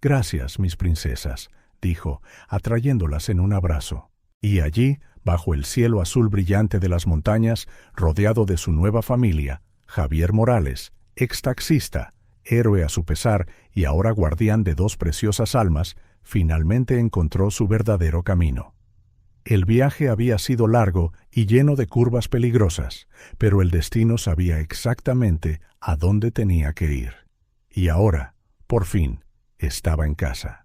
«Gracias, mis princesas», dijo, atrayéndolas en un abrazo. Y allí, bajo el cielo azul brillante de las montañas, rodeado de su nueva familia, Javier Morales, ex taxista, héroe a su pesar y ahora guardián de dos preciosas almas, finalmente encontró su verdadero camino. El viaje había sido largo y lleno de curvas peligrosas, pero el destino sabía exactamente a dónde tenía que ir. Y ahora, por fin, estaba en casa.